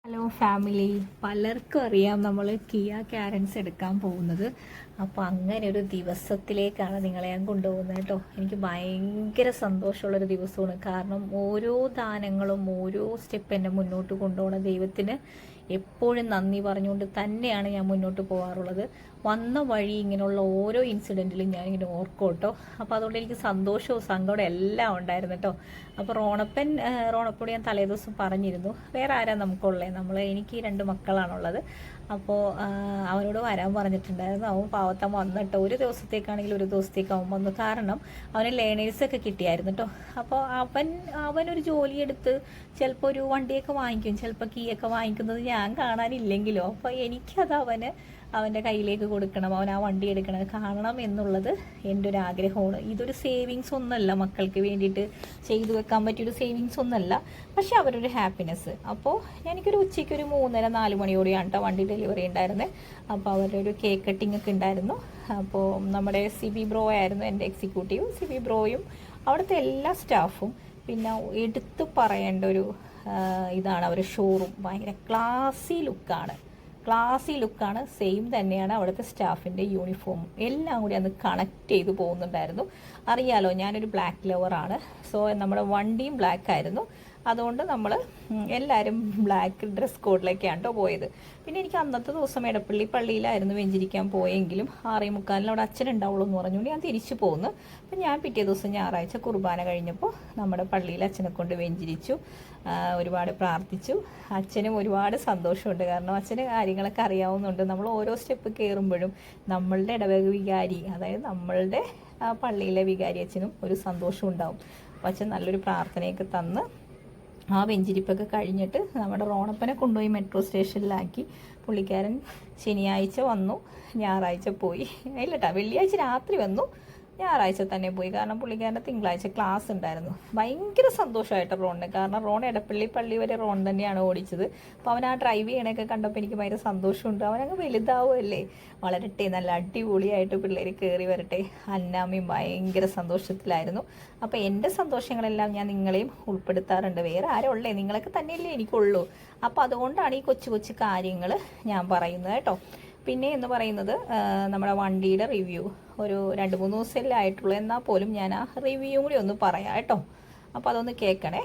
Hello family. പലർക്കും അറിയാം നമ്മൾ കിയ കാരൻസ് എടുക്കാൻ പോകുന്നത്. അപ്പോൾ അങ്ങനെ ഒരു ദിവസത്തിലേക്കാണ് നിങ്ങളെ ഞാൻ കൊണ്ടുപോകുന്നത് കേട്ടോ. എനിക്ക് ഭയങ്കര സന്തോഷമുള്ളൊരു ദിവസമാണ്. കാരണം ഓരോ ദാനങ്ങളും ഓരോ സ്റ്റെപ്പ് എന്നെ മുന്നോട്ട് കൊണ്ടുപോകുന്ന ദൈവത്തിന് എപ്പോഴും നന്ദി പറഞ്ഞുകൊണ്ട് തന്നെയാണ് ഞാൻ മുന്നോട്ട് പോകാറുള്ളത്. വന്ന വഴി ഇങ്ങനെയുള്ള ഓരോ ഇൻസിഡൻറ്റിലും ഞാനിങ്ങനെ ഓർക്കും കേട്ടോ. അപ്പോൾ അതുകൊണ്ട് എനിക്ക് സന്തോഷവും സങ്കടവും എല്ലാം ഉണ്ടായിരുന്നു കേട്ടോ. അപ്പോൾ റോണപ്പോട് ഞാൻ തലേദിവസം പറഞ്ഞിരുന്നു, വേറെ ആരാ നമുക്കുള്ളത്, എനിക്ക് 2 മക്കളാണുള്ളത്. അപ്പോൾ അവനോട് വരാൻ പറഞ്ഞിട്ടുണ്ടായിരുന്നു. അവൻ പാവത്തം വന്നിട്ടോ, ഒരു ദിവസത്തേക്കാണെങ്കിൽ ഒരു ദിവസത്തേക്ക് അവൻ വന്നു. കാരണം അവന് ലേണേഴ്സൊക്കെ കിട്ടിയായിരുന്നു കേട്ടോ. അപ്പോൾ അവനൊരു ജോലിയെടുത്ത് ചിലപ്പോൾ ഒരു വണ്ടിയൊക്കെ വാങ്ങിക്കും, ചിലപ്പോൾ കീയൊക്കെ വാങ്ങിക്കുന്നത് ഞാൻ കാണാനില്ലെങ്കിലോ. അപ്പോൾ എനിക്കത് അവൻ്റെ കയ്യിലേക്ക് കൊടുക്കണം, അവൻ ആ വണ്ടി എടുക്കണം, കാണണം എന്നുള്ളത് എൻ്റെ ഒരു ആഗ്രഹമാണ്. ഇതൊരു സേവിങ്സ് ഒന്നുമല്ല, മക്കൾക്ക് വേണ്ടിയിട്ട് ചെയ്തു വെക്കാൻ പറ്റിയൊരു സേവിങ്സ് ഒന്നുമല്ല, പക്ഷെ അവരൊരു ഹാപ്പിനെസ്. അപ്പോൾ എനിക്കൊരു ഉച്ചയ്ക്ക് ഒരു 3:30-4 മണിയോടെയാണ് കേട്ടോ വണ്ടി ഡെലിവറി ഉണ്ടായിരുന്നത്. അപ്പോൾ അവരുടെ ഒരു കേക്ക് കട്ടിംഗ് ഒക്കെ ഉണ്ടായിരുന്നു. അപ്പോൾ നമ്മുടെ സിബി ബ്രോ ആയിരുന്നു എൻ്റെ എക്സിക്യൂട്ടീവ്. സിബി ബ്രോയും അവിടുത്തെ എല്ലാ സ്റ്റാഫും, പിന്നെ എടുത്തു പറയേണ്ട ഒരു ഇതാണ് അവരുടെ ഷോറൂം. ഭയങ്കര ക്ലാസി ലുക്കാണ്. സെയിം തന്നെയാണ് അവിടുത്തെ സ്റ്റാഫിൻ്റെ യൂണിഫോം എല്ലാം കൂടി അന്ന് കണക്ട് ചെയ്ത് പോകുന്നുണ്ടായിരുന്നു. അറിയാലോ, ഞാനൊരു ബ്ലാക്ക് ലവറാണ്. സോ നമ്മുടെ വണ്ടിയും ബ്ലാക്ക് ആയിരുന്നു. അതുകൊണ്ട് നമ്മൾ എല്ലാവരും ബ്ലാക്ക് ഡ്രസ് കോഡിലേക്കാണ് കേട്ടോ പോയത്. പിന്നെ എനിക്ക് അന്നത്തെ ദിവസം എടപ്പള്ളി പള്ളിയിലായിരുന്നു വെഞ്ചരിക്കാൻ പോയെങ്കിലും 6:45 അവിടെ അച്ഛനുണ്ടാവുള്ളൂ എന്ന് പറഞ്ഞുകൊണ്ട് ഞാൻ തിരിച്ചു പോന്നു. അപ്പം ഞാൻ പിറ്റേ ദിവസം ഞായറാഴ്ച കുർബാന കഴിഞ്ഞപ്പോൾ നമ്മുടെ പള്ളിയിൽ അച്ഛനെ കൊണ്ട് വെഞ്ചരിച്ചു, ഒരുപാട് പ്രാർത്ഥിച്ചു. അച്ഛനും ഒരുപാട് സന്തോഷമുണ്ട്, കാരണം അച്ഛന് കാര്യങ്ങളൊക്കെ അറിയാവുന്നുണ്ട്. നമ്മൾ ഓരോ സ്റ്റെപ്പ് കയറുമ്പോഴും നമ്മളുടെ ഇടവക വികാരി, അതായത് നമ്മളുടെ പള്ളിയിലെ വികാരി അച്ഛനും ഒരു സന്തോഷം ഉണ്ടാവും. അപ്പം അച്ഛൻ നല്ലൊരു പ്രാർത്ഥനയൊക്കെ തന്ന് ആ വെഞ്ചിരിപ്പൊക്കെ കഴിഞ്ഞിട്ട് നമ്മുടെ റോണപ്പനെ കൊണ്ടുപോയി മെട്രോ സ്റ്റേഷനിലാക്കി. പുള്ളിക്കാരൻ ശനിയാഴ്ച വന്നു, ഞായറാഴ്ച പോയി. ഇല്ലട്ടാ, വെള്ളിയാഴ്ച രാത്രി വന്നു, ഞായറാഴ്ച തന്നെ പോയി. കാരണം പുള്ളിക്കാരൻ്റെ തിങ്കളാഴ്ച ക്ലാസ് ഉണ്ടായിരുന്നു. ഭയങ്കര സന്തോഷമായിട്ട് റോണിന്, കാരണം റോൺ എടപ്പള്ളി പള്ളി വരെ റോൺ തന്നെയാണ് ഓടിച്ചത്. അപ്പോൾ അവൻ ആ ഡ്രൈവ് ചെയ്യണയൊക്കെ കണ്ടപ്പോൾ എനിക്ക് ഭയങ്കര സന്തോഷമുണ്ട്. അവനങ്ങ് വലുതാവുമല്ലേ, വളരട്ടെ, നല്ല അടിപൊളിയായിട്ട് പിള്ളേർ കയറി വരട്ടെ. അന്നാമ്മയും ഭയങ്കര സന്തോഷത്തിലായിരുന്നു. അപ്പോൾ എൻ്റെ സന്തോഷങ്ങളെല്ലാം ഞാൻ നിങ്ങളെയും ഉൾപ്പെടുത്താറുണ്ട്. വേറെ ആരും ഉള്ളേ, നിങ്ങളൊക്കെ തന്നെയല്ലേ എനിക്കുള്ളൂ. അപ്പോൾ അതുകൊണ്ടാണ് ഈ കൊച്ചു കൊച്ചു കാര്യങ്ങൾ ഞാൻ പറയുന്നത് കേട്ടോ. പിന്നെ എന്ന് പറയുന്നത്, നമ്മുടെ വണ്ടിയുടെ റിവ്യൂ ഒരു 2-3 ദിവസമല്ലേ ആയിട്ടുള്ളൂ, എന്നാൽ പോലും ഞാൻ ആ റിവ്യൂ കൂടി ഒന്ന് പറയാം കേട്ടോ. അപ്പോൾ അതൊന്ന് കേൾക്കണേ.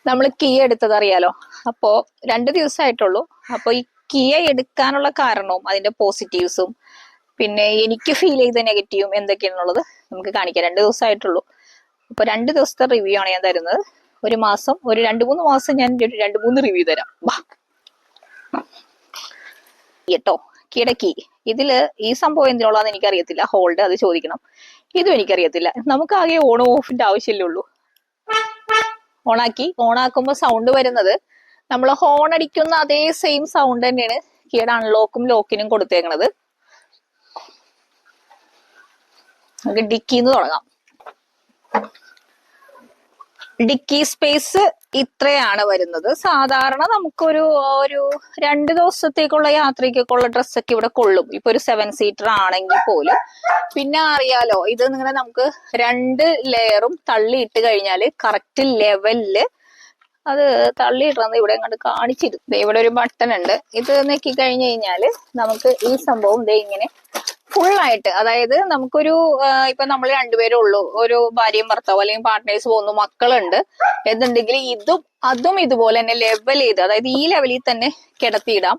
നമ്മൾ കിയ എടുത്തത് അറിയാലോ. അപ്പോൾ 2 ദിവസമായിട്ടുള്ളൂ. അപ്പോൾ ഈ കിയ എടുക്കാനുള്ള കാരണവും അതിന്റെ പോസിറ്റീവ്സും പിന്നെ എനിക്ക് ഫീൽ ചെയ്ത നെഗറ്റീവും എന്തൊക്കെയാണെന്നുള്ളത് നമുക്ക് കാണിക്കാം. 2 ദിവസമായിട്ടുള്ളൂ. അപ്പോൾ 2 ദിവസത്തെ റിവ്യൂ ആണ് ഞാൻ തരുന്നത്. ഒരു 2-3 മാസം ഞാൻ 2-3 റിവ്യൂ തരാം. കേട്ടോ, കിടക്കി ഇതില് ഈ സംഭവം എന്തിനുള്ളതെന്ന് എനിക്കറിയത്തില്ല. ഹോൾഡ് അത് ചോദിക്കണം. ഇതും എനിക്കറിയത്തില്ല. നമുക്ക് ആകെ ഓൺ ഓഫിന്റെ ആവശ്യമല്ലേ ഉള്ളൂ. ഓണാക്കുമ്പോൾ സൗണ്ട് വരുന്നത് നമ്മൾ ഹോൺ അടിക്കുന്ന അതേ സെയിം സൗണ്ട് തന്നെയാണ് കീയുടെ അൺലോക്കും ലോക്കിനും കൊടുത്തേക്കണത്. നമുക്ക് ഡിക്കിന്ന് തുടങ്ങാം. ഡിക്കി സ്പേസ് ഇത്രയാണ് വരുന്നത്. സാധാരണ നമുക്കൊരു 2 ദിവസത്തേക്കുള്ള യാത്രയ്ക്കൊക്കെയുള്ള ഡ്രസ്സൊക്കെ ഇവിടെ കൊള്ളും. ഇപ്പൊ ഒരു 7 സീറ്റർ ആണെങ്കിൽ പോലും. പിന്നെ അറിയാലോ, ഇത് ഇങ്ങനെ നമുക്ക് 2 ലെയറും തള്ളിയിട്ട് കഴിഞ്ഞാൽ കറക്റ്റ് ലെവലില് അത് തള്ളിയിടുന്നത് ഇവിടെ അങ്ങോട്ട് കാണിച്ചിരുന്നു. ഇവിടെ ഒരു ബട്ടൺ ഉണ്ട്. ഇത് നെക്കി കഴിഞ്ഞു കഴിഞ്ഞാല് നമുക്ക് ഈ സംഭവം ഇങ്ങനെ ഫുള്ളായിട്ട്, അതായത് നമുക്കൊരു ഇപ്പൊ നമ്മൾ 2 പേരേ ഉള്ളൂ, ഒരു ഭാര്യയും ഭർത്താവും അല്ലെങ്കിൽ പാർട്ട്നേഴ്സ് പോകുന്നു, മക്കളുണ്ട് എന്നുണ്ടെങ്കിൽ അതും ഇതുപോലെ തന്നെ ലെവൽ ചെയ്ത്, അതായത് ഈ ലെവലിൽ തന്നെ കിടത്തിയിടാം.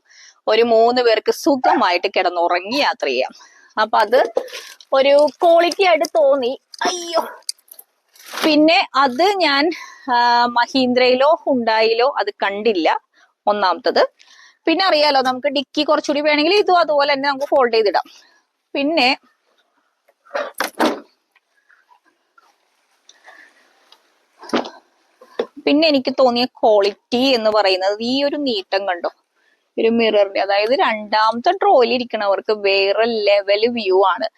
ഒരു 3 പേർക്ക് സുഖമായിട്ട് കിടന്നുറങ്ങി യാത്ര ചെയ്യാം. അപ്പൊ അത് ഒരു ക്വാളിറ്റി ആയിട്ട് തോന്നി. അയ്യോ, പിന്നെ അത് ഞാൻ മഹീന്ദ്രയിലോ ഹുണ്ടായിലോ അത് കണ്ടില്ല, ഒന്നാമത്തത്. പിന്നെ അറിയാലോ, നമുക്ക് ഡിക്കി കുറച്ചുകൂടി വേണമെങ്കിൽ ഇതും അതുപോലെ തന്നെ നമുക്ക് ഫോൾഡ് ചെയ്തിടാം. പിന്നെ എനിക്ക് തോന്നിയ ക്വാളിറ്റി എന്ന് പറയുന്നത് ഈ ഒരു നീട്ടം കണ്ടോ, ഒരു മിററിന്റെ, അതായത് 2ാമത്തെ ഡ്രോയിൽ ഇരിക്കണവർക്ക് വേറെ ലെവൽ വ്യൂ ആണ്.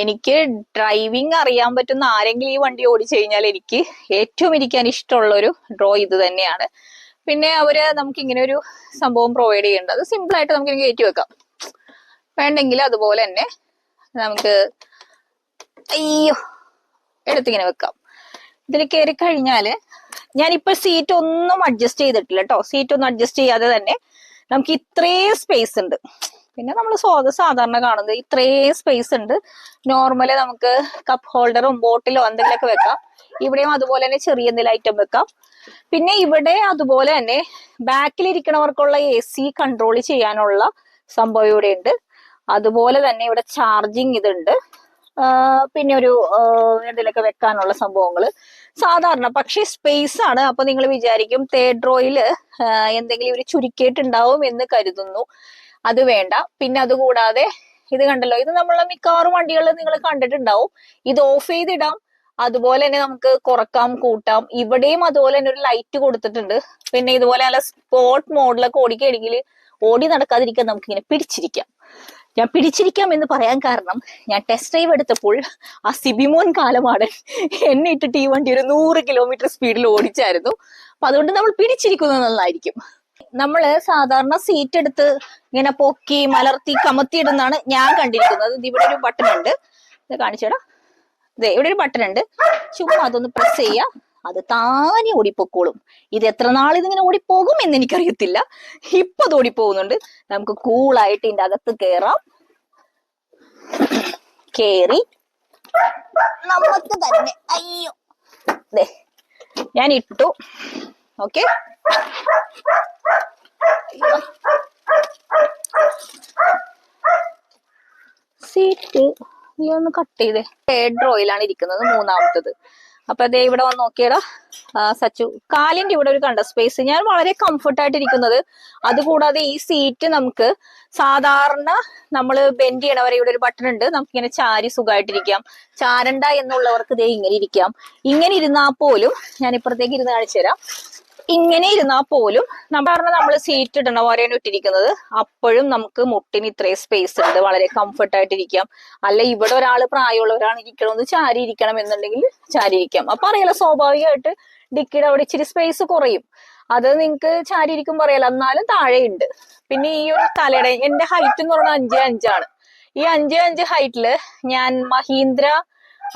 എനിക്ക് ഡ്രൈവിംഗ് അറിയാൻ പറ്റുന്ന ആരെങ്കിലും ഈ വണ്ടി ഓടിച്ചു കഴിഞ്ഞാൽ എനിക്ക് ഏറ്റവും ഇരിക്കാൻ ഇഷ്ടമുള്ള ഒരു ഡ്രോ ഇത് തന്നെയാണ്. പിന്നെ നമുക്ക് ഇങ്ങനെ ഒരു സംഭവം പ്രൊവൈഡ് ചെയ്യുന്നുണ്ട്. അത് സിമ്പിൾ ആയിട്ട് നമുക്ക് കയറ്റി വെക്കാം. വേണ്ടെങ്കിൽ അതുപോലെ തന്നെ നമുക്ക് അയ്യോ എടുത്തിങ്ങനെ വെക്കാം. ഇതിൽ കയറി കഴിഞ്ഞാല് ഞാനിപ്പോ സീറ്റ് ഒന്നും അഡ്ജസ്റ്റ് ചെയ്തിട്ടില്ല കേട്ടോ. സീറ്റ് ഒന്നും അഡ്ജസ്റ്റ് ചെയ്യാതെ തന്നെ നമുക്ക് ഇത്രയും സ്പേസ് ഉണ്ട്. പിന്നെ നമ്മൾ സാധാരണ കാണുന്നത് ഇത്രയും സ്പേസ് ഉണ്ട്. നോർമല് നമുക്ക് കപ്പ് ഹോൾഡറും ബോട്ടിലോ എന്തെങ്കിലുമൊക്കെ വെക്കാം. ഇവിടെയും അതുപോലെ തന്നെ ചെറിയ എന്തെങ്കിലും ഐറ്റം വെക്കാം. പിന്നെ ഇവിടെ അതുപോലെ തന്നെ ബാക്കിലിരിക്കണവർക്കുള്ള AC കൺട്രോൾ ചെയ്യാനുള്ള സംഭവം ഇവിടെ ഉണ്ട്. അതുപോലെ തന്നെ ഇവിടെ ചാർജിങ് ഇതുണ്ട്. പിന്നെ ഒരു എന്തെങ്കിലുമൊക്കെ വെക്കാനുള്ള സംഭവങ്ങള് സാധാരണ. പക്ഷെ സ്പേസ് ആണ്. അപ്പൊ നിങ്ങൾ വിചാരിക്കും തേർഡ് റോയില് എന്തെങ്കിലും ഒരു ചുരുക്കിയിട്ടുണ്ടാവും എന്ന് കരുതുന്നു. അത് വേണ്ട. പിന്നെ അതുകൂടാതെ ഇത് കണ്ടല്ലോ, ഇത് നമ്മളെ മിക്കവാറും വണ്ടികളിൽ നിങ്ങൾ കണ്ടിട്ടുണ്ടാവും. ഇത് ഓഫ് ചെയ്തിടാം, അതുപോലെ തന്നെ നമുക്ക് കുറക്കാം കൂട്ടാം. ഇവിടെയും അതുപോലെ തന്നെ ഒരു ലൈറ്റ് കൊടുത്തിട്ടുണ്ട്. പിന്നെ ഇതുപോലെ നല്ല സ്പോർട്ട് മോഡിലൊക്കെ ഓടിക്കുകയാണെങ്കിൽ ഓടി നടക്കാതിരിക്കാൻ നമുക്ക് ഇങ്ങനെ പിടിച്ചിരിക്കാം. ഞാൻ പിടിച്ചിരിക്കാം എന്ന് പറയാൻ കാരണം ഞാൻ ടെസ്റ്റ് ഡ്രൈവ് എടുത്തപ്പോൾ ആ സിബിമോൻ കാലമാടൻ എന്നെ ഇട്ടിട്ട് ഈ വണ്ടി ഒരു 100 കിലോമീറ്റർ സ്പീഡിൽ ഓടിച്ചായിരുന്നു. അപ്പൊ അതുകൊണ്ട് നമ്മൾ പിടിച്ചിരിക്കുന്നത് നന്നായിരിക്കും. നമ്മള് സാധാരണ സീറ്റ് എടുത്ത് ഇങ്ങനെ പൊക്കി മലർത്തി കമത്തി ഇടുന്നാണ് ഞാൻ കണ്ടിരിക്കുന്നത്. ഇവിടെ ഒരു ബട്ടൺ ഉണ്ട്, ഇത് കാണിച്ചേടാ. ഇതേ ഇവിടെ ഒരു ബട്ടൺ ഉണ്ട്, ചുമ്മാ അതൊന്ന് പ്രസ് ചെയ്യാ, അത് താനെ ഓടിപ്പോക്കോളും. ഇത് എത്ര നാൾ ഇതിങ്ങനെ ഓടിപ്പോകും എന്ന് എനിക്കറിയത്തില്ല. ഇപ്പൊ അത് ഓടിപ്പോകുന്നുണ്ട്. നമുക്ക് കൂളായിട്ട് ഇതിന്റെ അകത്ത് കേറാം. കേറി നമുക്ക് തന്നെ അയ്യോ ദേ ഞാൻ ഇട്ടു. ഓക്കെ, സീറ്റ് നീ ഒന്ന് കട്ട് ചെയ്തേ. തേർഡ് റോയിലാണ് ഇരിക്കുന്നത്, മൂന്നാമത്തത്. അപ്പൊ അതേ ഇവിടെ വന്ന് നോക്കിയടാ സച്ചു, കാലിന്റെ ഇവിടെ ഒരു കണ്ട സ്പേസ്. ഞാൻ വളരെ കംഫർട്ടായിട്ട് ഇരിക്കുന്നത്. അതുകൂടാതെ ഈ സീറ്റ് നമുക്ക് സാധാരണ നമ്മൾ ബെൻഡ് ചെയ്യണവരെ ഇവിടെ ഒരു ബട്ടൺ ഉണ്ട്, നമുക്കിങ്ങനെ ചാരി സുഖമായിട്ടിരിക്കാം. ചാരണ്ട എന്നുള്ളവർക്ക് ഇതേ ഇങ്ങനെ ഇരിക്കാം. ഇങ്ങനെ ഇരുന്നാൽ പോലും, ഞാൻ ഇപ്പുറത്തേക്ക് ഇരുന്ന് കാണിച്ചു തരാം. ഇങ്ങനെ ഇരുന്നാൽ പോലും നമ്മൾ സീറ്റ് ഇടണ പോലെയാണ് ഇട്ടിരിക്കുന്നത്. അപ്പോഴും നമുക്ക് മുട്ടിന് ഇത്രയും സ്പേസ് ഉണ്ട്, വളരെ കംഫർട്ടായിട്ടിരിക്കാം. അല്ല ഇവിടെ ഒരാൾ പ്രായമുള്ളവരാണ് ഇരിക്കണമെന്ന് ചാരി ഇരിക്കണം എന്നുണ്ടെങ്കിൽ ചാരി ഇരിക്കാം. അപ്പൊ അറിയാലോ, സ്വാഭാവികമായിട്ട് ഡിക്കിയുടെ അവിടെ ഇച്ചിരി സ്പേസ് കുറയും. അത് നിങ്ങൾക്ക് ചാരി ഇരിക്കും പറയാലോ, എന്നാലും താഴെയുണ്ട്. പിന്നെ ഈ ഒരു തലയുടെ എന്റെ ഹൈറ്റ് എന്ന് പറഞ്ഞാൽ 5'5" ആണ്. ഈ 5'5" ഹൈറ്റില് ഞാൻ മഹീന്ദ്ര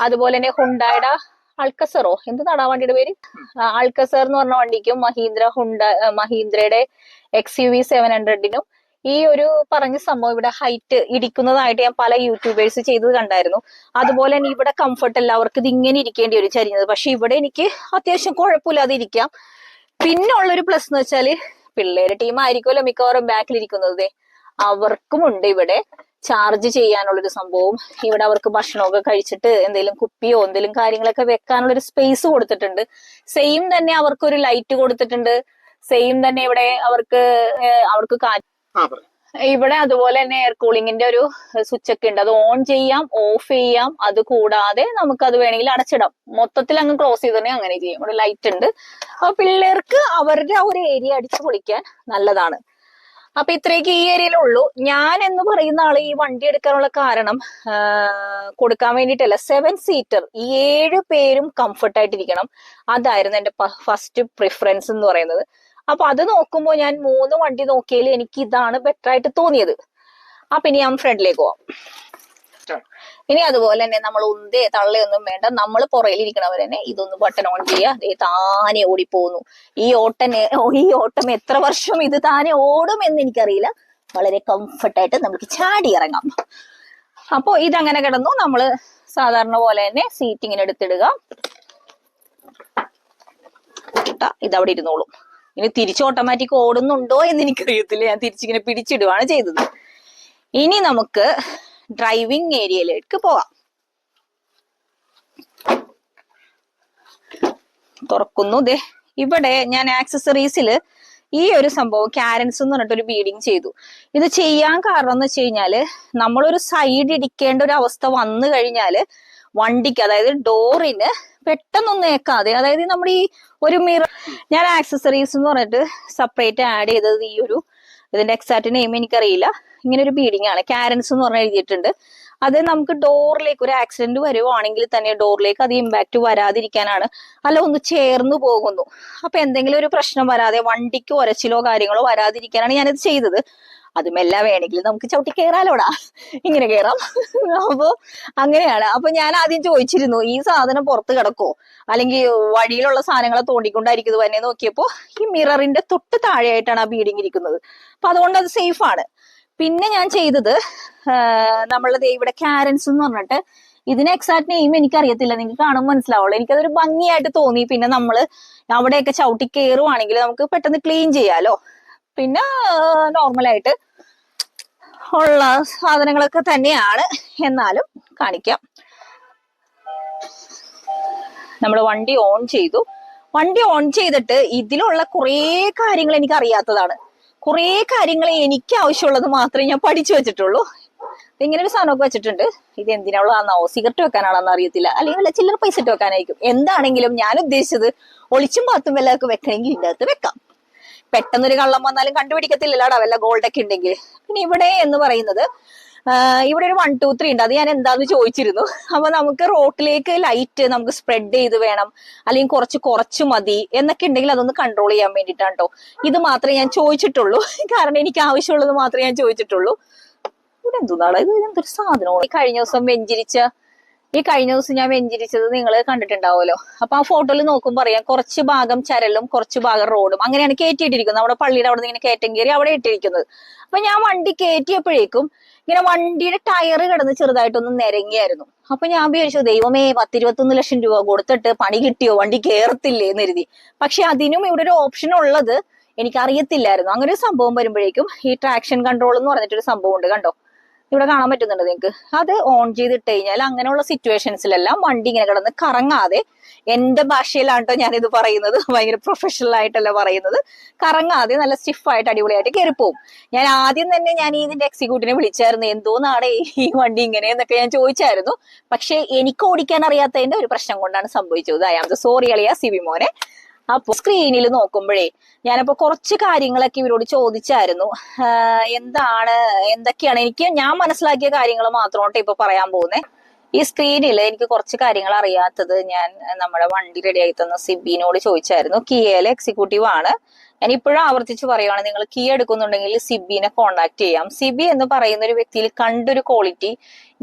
അതുപോലെ തന്നെ ഹുണ്ടായുടെ അൾക്കസറോ എന്ത് നടാ വണ്ടിയുടെ പേര്, അൾക്കസർ എന്ന് പറഞ്ഞ വണ്ടിക്കും മഹീന്ദ്രയുടെ XUV 700-നും ഈ ഒരു പറഞ്ഞ സംഭവം ഇവിടെ ഹൈറ്റ് ഇടിക്കുന്നതായിട്ട് ഞാൻ പല യൂട്യൂബേഴ്സ് ചെയ്തത് കണ്ടായിരുന്നു. അതുപോലെ തന്നെ ഇവിടെ കംഫർട്ട് എല്ലാവർക്കും ഇത് ഇങ്ങനെ ഇരിക്കേണ്ടി വരും ചരിഞ്ഞത്. പക്ഷെ ഇവിടെ എനിക്ക് അത്യാവശ്യം കുഴപ്പമില്ലാതെ ഇരിക്കാം. പിന്നെ ഉള്ളൊരു പ്ലസ് എന്ന് വെച്ചാല് പിള്ളേര് ടീം ആയിരിക്കുമല്ലോ മിക്കവാറും ബാക്കിലിരിക്കുന്നത്, അവർക്കുമുണ്ട് ഇവിടെ ചാർജ് ചെയ്യാനുള്ളൊരു സംഭവം. ഇവിടെ അവർക്ക് ഭക്ഷണമൊക്കെ കഴിച്ചിട്ട് എന്തെങ്കിലും കുപ്പിയോ എന്തെങ്കിലും കാര്യങ്ങളൊക്കെ വെക്കാനുള്ളൊരു സ്പേസ് കൊടുത്തിട്ടുണ്ട്. സെയിം തന്നെ അവർക്കൊരു ലൈറ്റ് കൊടുത്തിട്ടുണ്ട്. സെയിം തന്നെ ഇവിടെ അവർക്ക് ഇവിടെ അതുപോലെ തന്നെ എയർ കൂളിങ്ങിന്റെ ഒരു സ്വിച്ച് ഒക്കെ ഉണ്ട്. അത് ഓൺ ചെയ്യാം, ഓഫ് ചെയ്യാം. അത് കൂടാതെ നമുക്ക് അത് വേണമെങ്കിൽ അടച്ചിടാം. മൊത്തത്തിൽ അങ്ങ് ക്ലോസ് ചെയ്ത് തന്നെ അങ്ങനെ ചെയ്യാം. ഇവിടെ ലൈറ്റ് ഉണ്ട്. അപ്പൊ പിള്ളേർക്ക് അവരുടെ ആ ഒരു ഏരിയ അടിച്ചു പൊളിക്കാൻ നല്ലതാണ്. അപ്പൊ ഇത്രയൊക്കെ ഈ ഏരിയയിലുള്ളൂ. ഞാൻ എന്ന് പറയുന്ന ആള് ഈ വണ്ടി എടുക്കാനുള്ള കാരണം കൊടുക്കാൻ വേണ്ടിയിട്ടല്ല, 7 സീറ്റർ 7 പേരും കംഫർട്ടായിട്ടിരിക്കണം. അതായിരുന്നു എന്റെ ഫസ്റ്റ് പ്രിഫറൻസ് എന്ന് പറയുന്നത്. അപ്പൊ അത് നോക്കുമ്പോൾ ഞാൻ 3 വണ്ടി നോക്കിയതിൽ എനിക്ക് ഇതാണ് ബെറ്റർ ആയിട്ട് തോന്നിയത്. അപ്പൊ ഇനി ഞാൻ ഫ്രണ്ടിലേക്ക് പോവാം. ഇനി അതുപോലെ തന്നെ നമ്മൾ ഉന്തേ തള്ളയൊന്നും വേണ്ട, നമ്മൾ പുറയിലിരിക്കണവർ തന്നെ ഇതൊന്ന് ബട്ടൺ ഓൺ ചെയ്യുക, അതേ താനെ ഓടിപ്പോകുന്നു. ഈ ഓട്ടം എത്ര വർഷം ഇത് താനെ ഓടും എന്ന് എനിക്കറിയില്ല. വളരെ കംഫർട്ടായിട്ട് നമുക്ക് ചാടി ഇറങ്ങാം. അപ്പോ ഇതങ്ങനെ കിടന്നു. നമ്മള് സാധാരണ പോലെ തന്നെ സീറ്റ് ഇങ്ങനെ എടുത്തിടുക, ഇതവിടെ ഇരുന്നോളും. ഇനി തിരിച്ച് ഓട്ടോമാറ്റിക് ഓടുന്നുണ്ടോ എന്ന് എനിക്കറിയത്തില്ല. ഞാൻ തിരിച്ചിങ്ങനെ പിടിച്ചിടുകയാണ് ചെയ്തത്. ഇനി നമുക്ക് ഡ്രൈവിംഗ് ഏരിയയിലേക്ക് പോവാം. തുറക്കുന്നു. ദേ ഇവിടെ ഞാൻ ആക്സസറീസില് ഈ ഒരു സംഭവം കാരൻസ് എന്ന് പറഞ്ഞിട്ട് ഒരു ബീഡിങ് ചെയ്തു. ഇത് ചെയ്യാൻ കാരണം എന്ന് വെച്ച് കഴിഞ്ഞാല് നമ്മളൊരു സൈഡ് ഇടിക്കേണ്ട ഒരു അവസ്ഥ വന്നു കഴിഞ്ഞാല് വണ്ടിക്ക്, അതായത് ഡോറിന് പെട്ടെന്നൊന്നും ഏക്കാതെ, അതായത് നമ്മുടെ ഈ ഒരു മിറർ, ഞാൻ ആക്സസറീസ് എന്ന് പറഞ്ഞിട്ട് സെപ്പറേറ്റ് ആഡ് ചെയ്തത് ഈ ഒരു, ഇതിന്റെ എക്സാക്ട് നെയിം എനിക്കറിയില്ല, ഇങ്ങനെ ഒരു ബീഡിങ് ആണ്. കാരൻസ് എന്ന് പറഞ്ഞാൽ എഴുതിയിട്ടുണ്ട്. അത് നമുക്ക് ഡോറിലേക്ക് ഒരു ആക്സിഡന്റ് വരുവാണെങ്കിൽ തന്നെ ഡോറിലേക്ക് അത് ഇമ്പാക്ട് വരാതിരിക്കാനാണ്. അല്ല ഒന്ന് ചേർന്ന് പോകുന്നു, അപ്പൊ എന്തെങ്കിലും ഒരു പ്രശ്നം വരാതെ വണ്ടിക്ക് ഉരച്ചിലോ കാര്യങ്ങളോ വരാതിരിക്കാനാണ് ഞാനിത് ചെയ്തത്. അതുമെല്ലാം വേണമെങ്കിൽ നമുക്ക് ചവിട്ടി കയറാലോടാ, ഇങ്ങനെ കയറാം. അപ്പൊ അങ്ങനെയാണ്. അപ്പൊ ഞാൻ ആദ്യം ചോദിച്ചിരുന്നു ഈ സാധനം പുറത്ത് കിടക്കോ അല്ലെങ്കിൽ വഴിയിലുള്ള സാധനങ്ങളെ തോണ്ടിക്കൊണ്ടായിരിക്കും തന്നെ. നോക്കിയപ്പോ ഈ മിററിന്റെ തൊട്ട് താഴെയായിട്ടാണ് ആ ബീഡിങ് ഇരിക്കുന്നത്. അപ്പൊ അതുകൊണ്ട് അത് സേഫ് ആണ്. പിന്നെ ഞാൻ ചെയ്തത് നമ്മളുടെ ഇവിടെ കാരൻസ് എന്ന് പറഞ്ഞിട്ട്, ഇതിന് എക്സാക്ട് നെയിം എനിക്ക് അറിയത്തില്ല, നിങ്ങൾക്ക് കാണുമ്പോൾ മനസ്സിലാവുള്ളൂ. എനിക്കതൊരു ഭംഗിയായിട്ട് തോന്നി. പിന്നെ നമ്മള് അവിടെയൊക്കെ ചവിട്ടി കയറുവാണെങ്കിൽ നമുക്ക് പെട്ടെന്ന് ക്ലീൻ ചെയ്യാലോ. പിന്നെ നോർമലായിട്ട് ഉള്ള സാധനങ്ങളൊക്കെ തന്നെയാണ്, എന്നാലും കാണിക്കാം. നമ്മൾ വണ്ടി ഓൺ ചെയ്തു. വണ്ടി ഓൺ ചെയ്തിട്ട് ഇതിലുള്ള കുറേ കാര്യങ്ങൾ എനിക്ക് അറിയാത്തതാണ്. കുറേ കാര്യങ്ങൾ എനിക്ക് ആവശ്യമുള്ളത് മാത്രമേ ഞാൻ പഠിച്ചു വെച്ചിട്ടുള്ളൂ. ഇങ്ങനെ ഒരു സാധനമൊക്കെ വെച്ചിട്ടുണ്ട്. ഇത് എന്തിനാണോ, സിഗരറ്റ് വെക്കാനാണെന്ന് അറിയത്തില്ല, അല്ലെങ്കിൽ വല്ല ചില്ലറ പൈസ ഇട്ട് വെക്കാനായിരിക്കും. എന്താണെങ്കിലും ഞാൻ ഉദ്ദേശിച്ചത് ഒളിച്ചും പാത്തും വല്ലതൊക്കെ വെക്കണമെങ്കിൽ ഇതിൻ്റെ അകത്ത് വെക്കാം. പെട്ടെന്നൊരു കള്ളം വന്നാലും കണ്ടുപിടിക്കത്തില്ലല്ലോടാ വല്ല ഗോൾഡൊക്കെ ഉണ്ടെങ്കിൽ. പിന്നെ ഇവിടെ എന്ന് പറയുന്നത് ഇവിടെ ഒരു 1 2 3 ഉണ്ട്. അത് ഞാൻ എന്താന്ന് ചോദിച്ചിരുന്നു. അപ്പൊ നമുക്ക് റോട്ടിലേക്ക് ലൈറ്റ് നമുക്ക് സ്പ്രെഡ് ചെയ്ത് വേണം, അല്ലെങ്കിൽ കുറച്ച് മതി എന്നൊക്കെ ഉണ്ടെങ്കിൽ അതൊന്ന് കൺട്രോൾ ചെയ്യാൻ വേണ്ടിയിട്ടാണ് കേട്ടോ. ഇത് മാത്രമേ ഞാൻ ചോദിച്ചിട്ടുള്ളൂ, കാരണം എനിക്ക് ആവശ്യമുള്ളത് മാത്രമേ ഞാൻ ചോദിച്ചിട്ടുള്ളൂ. ഇവിടെ എന്തുന്നാണ് ഇത്, എന്തൊരു സാധനമാണ്. ഈ കഴിഞ്ഞ ദിവസം ഞാൻ വെഞ്ചിരിച്ചത് നിങ്ങൾ കണ്ടിട്ടുണ്ടാവുമല്ലോ. അപ്പൊ ആ ഫോട്ടോയിൽ നോക്കുമ്പോൾ അറിയാം, കുറച്ച് ഭാഗം ചരലും കുറച്ച് ഭാഗം റോഡും അങ്ങനെയാണ് കയറ്റിയിട്ടിരിക്കുന്നത്. നമ്മുടെ പള്ളിയുടെ അവിടെ നിന്ന് ഇങ്ങനെ കയറ്റം കയറി അവിടെ ഇട്ടിരിക്കുന്നത്. അപ്പൊ ഞാൻ വണ്ടി കയറ്റിയപ്പോഴേക്കും ഇങ്ങനെ വണ്ടിയുടെ ടയർ കിടന്ന് ചെറുതായിട്ടൊന്ന് നിരങ്ങിയായിരുന്നു. അപ്പൊ ഞാൻ വിചാരിച്ചു, ദൈവമേ 10-21 ലക്ഷം രൂപ കൊടുത്തിട്ട് പണി കിട്ടിയോ, വണ്ടി കയറത്തില്ലേ എന്ന് കരുതി. പക്ഷെ അതിനും ഇവിടെ ഒരു ഓപ്ഷൻ ഉള്ളത് എനിക്ക് അറിയത്തില്ലായിരുന്നു. അങ്ങനെ ഒരു സംഭവം വരുമ്പോഴേക്കും ഈ ട്രാക്ഷൻ കൺട്രോൾ എന്ന് പറഞ്ഞിട്ടൊരു സംഭവം ഉണ്ട്, കണ്ടോ, ഇവിടെ കാണാൻ പറ്റുന്നുണ്ട് നിങ്ങൾക്ക്. അത് ഓൺ ചെയ്തിട്ട് കഴിഞ്ഞാൽ അങ്ങനെയുള്ള സിറ്റുവേഷൻസിലെല്ലാം വണ്ടി ഇങ്ങനെ കിടന്ന് കറങ്ങാതെ, എന്റെ ഭാഷയിലാണ് കേട്ടോ ഞാനിത് പറയുന്നത്, ഭയങ്കര പ്രൊഫഷണൽ ആയിട്ടല്ല പറയുന്നത്, കറങ്ങാതെ നല്ല സ്റ്റിഫായിട്ട് അടിപൊളിയായിട്ട് കയറിപ്പോവും. ഞാൻ ആദ്യം തന്നെ ഞാൻ ഇതിന്റെ എക്സിക്യൂട്ടീവിനെ വിളിച്ചായിരുന്നു, എന്തോന്നാണ് ഈ വണ്ടി ഇങ്ങനെ എന്നൊക്കെ ഞാൻ ചോദിച്ചായിരുന്നു. പക്ഷെ എനിക്ക് ഓടിക്കാൻ അറിയാത്തതിന്റെ ഒരു പ്രശ്നം കൊണ്ടാണ് സംഭവിച്ചത്. ഐ ആം സോറി അളിയ സിബി മോനെ. അപ്പൊ സ്ക്രീനിൽ നോക്കുമ്പോഴേ ഞാനപ്പോ കുറച്ച് കാര്യങ്ങളൊക്കെ ഇവരോട് ചോദിച്ചായിരുന്നു. എന്തൊക്കെയാണ് ഞാൻ മനസ്സിലാക്കിയ കാര്യങ്ങൾ മാത്രമായിട്ട് ഇപ്പൊ പറയാൻ പോകുന്നത്. ഈ സ്ക്രീനിൽ എനിക്ക് കുറച്ച് കാര്യങ്ങൾ അറിയാത്തത് ഞാൻ നമ്മുടെ വണ്ടി റെഡിയായി തന്ന സിബിനോട് ചോദിച്ചായിരുന്നു. കിയയിലെ എക്സിക്യൂട്ടീവ് ആണ്. ഞാൻ ഇപ്പോഴും ആവർത്തിച്ച് പറയുവാണ്, നിങ്ങൾ കീ എടുക്കുന്നുണ്ടെങ്കിൽ സിബിനെ കോണ്ടാക്ട് ചെയ്യാം. സിബി എന്ന് പറയുന്ന ഒരു വ്യക്തിയിൽ കണ്ടൊരു ക്വാളിറ്റി,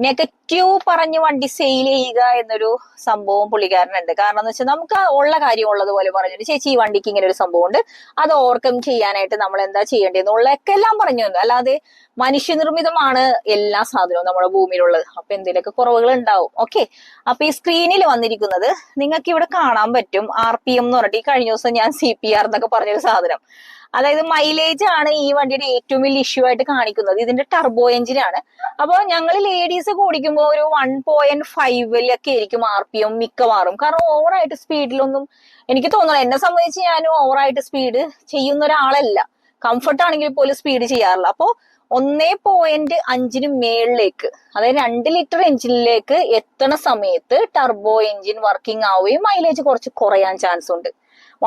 നെഗറ്റീവ് പറഞ്ഞ് വണ്ടി സെയിൽ ചെയ്യുക എന്നൊരു സംഭവം പുള്ളിക്കാരനുണ്ട്. കാരണം എന്ന് വെച്ചാൽ നമുക്ക് ഉള്ള കാര്യം ഉള്ളതുപോലെ പറഞ്ഞിട്ട്, ചേച്ചി ഈ വണ്ടിക്ക് ഇങ്ങനെ ഒരു സംഭവം ഉണ്ട്, അത് ഓവർകം ചെയ്യാനായിട്ട് നമ്മൾ എന്താ ചെയ്യേണ്ടതെന്നുള്ളതൊക്കെ എല്ലാം പറഞ്ഞു തന്നു. അല്ലാതെ മനുഷ്യനിർമ്മിതമാണ് എല്ലാ സാധനവും നമ്മുടെ ഭൂമിയിലുള്ളത്. അപ്പൊ എന്തെങ്കിലുമൊക്കെ കുറവുകൾ ഉണ്ടാവും. ഓക്കെ, അപ്പൊ ഈ സ്ക്രീനിൽ വന്നിരിക്കുന്നത് നിങ്ങൾക്ക് ഇവിടെ കാണാൻ പറ്റും. RPM എന്ന് പറഞ്ഞിട്ട്, ഈ കഴിഞ്ഞ ദിവസം ഞാൻ CPR എന്നൊക്കെ പറഞ്ഞൊരു സാധനം, അതായത് മൈലേജ് ആണ് ഈ വണ്ടിയുടെ ഏറ്റവും വലിയ ഇഷ്യൂ ആയിട്ട് കാണിക്കുന്നത്. ഇതിന്റെ ടർബോ എഞ്ചിനാണ്. അപ്പൊ ഞങ്ങൾ ലേഡീസ് ഒക്കെ ഓടിക്കുമ്പോൾ ഒരു 1.5 ആയിരിക്കും RPM മിക്കവാറും. കാരണം ഓവറായിട്ട് സ്പീഡിലൊന്നും എനിക്ക് തോന്നുന്നില്ല. എന്നെ സംബന്ധിച്ച് ഞാൻ ഓവറായിട്ട് സ്പീഡ് ചെയ്യുന്ന ഒരാളല്ല. കംഫർട്ട് ആണെങ്കിൽ പോലും സ്പീഡ് ചെയ്യാറില്ല. അപ്പോ 1.5 മേളിലേക്ക്, അതായത് 2 ലിറ്റർ എഞ്ചിനിലേക്ക് എത്തണ സമയത്ത് ടർബോ എഞ്ചിൻ വർക്കിംഗ് ആവുകയും മൈലേജ് കുറച്ച് കുറയാൻ ചാൻസ് ഉണ്ട്.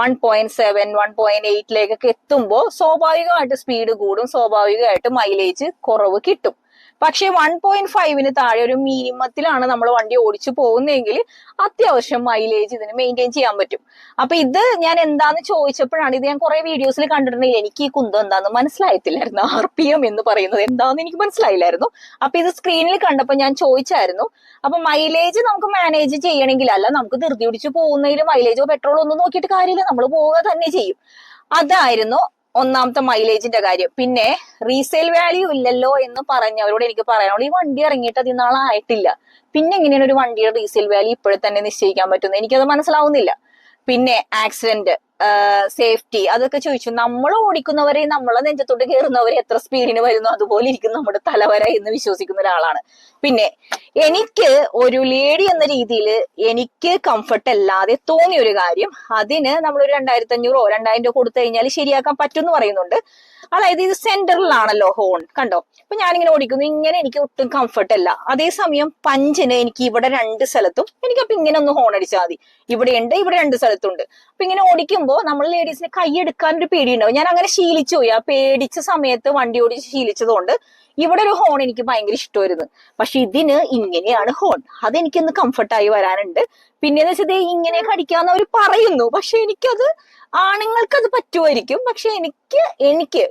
1.7 1.8 എത്തുമ്പോൾ സ്വാഭാവികമായിട്ട് സ്പീഡ് കൂടും, സ്വാഭാവികമായിട്ട് മൈലേജ് കുറവ് കിട്ടും. പക്ഷെ 1.5 താഴെ ഒരു മിനിമത്തിലാണ് നമ്മൾ വണ്ടി ഓടിച്ചു പോകുന്നതെങ്കിൽ അത്യാവശ്യം മൈലേജ് ഇതിന് മെയിൻറ്റെയിൻ ചെയ്യാൻ പറ്റും. അപ്പൊ ഇത് ഞാൻ എന്താന്ന് ചോദിച്ചപ്പോഴാണ്, ഇത് ഞാൻ കുറെ വീഡിയോസിൽ കണ്ടിട്ടുണ്ടെങ്കിൽ എനിക്ക് ഈ കുന്തം എന്താന്ന് മനസ്സിലായിട്ടില്ലായിരുന്നു. RPM എന്ന് പറയുന്നത് എന്താന്ന് എനിക്ക് മനസ്സിലായില്ലായിരുന്നു. അപ്പൊ ഇത് സ്ക്രീനിൽ കണ്ടപ്പോൾ ഞാൻ ചോദിച്ചായിരുന്നു. അപ്പൊ മൈലേജ് നമുക്ക് മാനേജ് ചെയ്യണമെങ്കിൽ, അല്ല നമുക്ക് ധൃതി പിടിച്ച് പോകുന്നതിൽ മൈലേജോ പെട്രോളോ ഒന്നും നോക്കിയിട്ട് കാര്യമില്ല, നമ്മൾ പോവുക തന്നെ ചെയ്യും. അതായിരുന്നു ഒന്നാമത്തെ മൈലേജിന്റെ കാര്യം. പിന്നെ റീസെയിൽ വാല്യൂ ഇല്ലല്ലോ എന്ന് പറഞ്ഞവരോട് എനിക്ക് പറയാനുള്ളൂ, ഈ വണ്ടി ഇറങ്ങിയിട്ട് അതിനാളായിട്ടില്ല, പിന്നെ എങ്ങനെയാണ് ഒരു വണ്ടിയുടെ റീസെയിൽ വാല്യൂ ഇപ്പോഴും തന്നെ നിശ്ചയിക്കാൻ പറ്റുന്നത്, എനിക്കത് മനസ്സിലാവുന്നില്ല. പിന്നെ ആക്സിഡന്റ്, സേഫ്റ്റി, അതൊക്കെ ചോദിച്ചു. നമ്മൾ ഓടിക്കുന്നവരെ, നമ്മളെ നെഞ്ചത്തോട്ട് കയറുന്നവരെ എത്ര സ്പീഡിന് വരുന്നു അതുപോലെ ഇരിക്കും നമ്മുടെ തലവര എന്ന് വിശ്വസിക്കുന്ന ഒരാളാണ്. പിന്നെ എനിക്ക് ഒരു ലേഡി എന്ന രീതിയിൽ എനിക്ക് കംഫർട്ട് അല്ലാതെ തോന്നിയ ഒരു കാര്യം, അതിന് നമ്മളൊരു 2500 2000 കൊടുത്തു കഴിഞ്ഞാൽ ശരിയാക്കാൻ പറ്റും എന്ന് പറയുന്നുണ്ട്. അതായത് ഇത് സെന്ററിലാണല്ലോ ഹോൺ, കണ്ടോ. അപ്പൊ ഞാനിങ്ങനെ ഓടിക്കുന്നു, ഇങ്ങനെ എനിക്ക് ഒട്ടും കംഫർട്ട് അല്ല. അതേസമയം പഞ്ചിന് എനിക്ക് ഇവിടെ 2 സ്ഥലത്തും എനിക്കപ്പൊ ഇങ്ങനെ ഒന്ന് ഹോൺ അടിച്ചാൽ മതി. ഇവിടെ ഉണ്ട്, ഇവിടെ 2 സ്ഥലത്തുണ്ട്. അപ്പൊ ഇങ്ങനെ ഓടിക്കുമ്പോൾ നമ്മൾ ലേഡീസിന് കൈ എടുക്കാൻ ഒരു പേടിയുണ്ടാവും. ഞാൻ അങ്ങനെ ശീലിച്ചു പോയി. ആ പേടിച്ച സമയത്ത് വണ്ടി ഓടിച്ച് ശീലിച്ചതുകൊണ്ട് ഇവിടെ ഒരു ഹോൺ എനിക്ക് ഭയങ്കര ഇഷ്ടമായിരുന്നു. പക്ഷെ ഇതിന് ഇങ്ങനെയാണ് ഹോൺ, അതെനിക്കൊന്ന് കംഫർട്ടായി വരാനുണ്ട്. പിന്നെന്ന് വെച്ചത് ഇങ്ങനെയൊക്കെ അടിക്കാന്നവർ പറയുന്നു, പക്ഷെ എനിക്കത്, ആണുങ്ങൾക്ക് അത് പറ്റുമായിരിക്കും, പക്ഷെ എനിക്ക്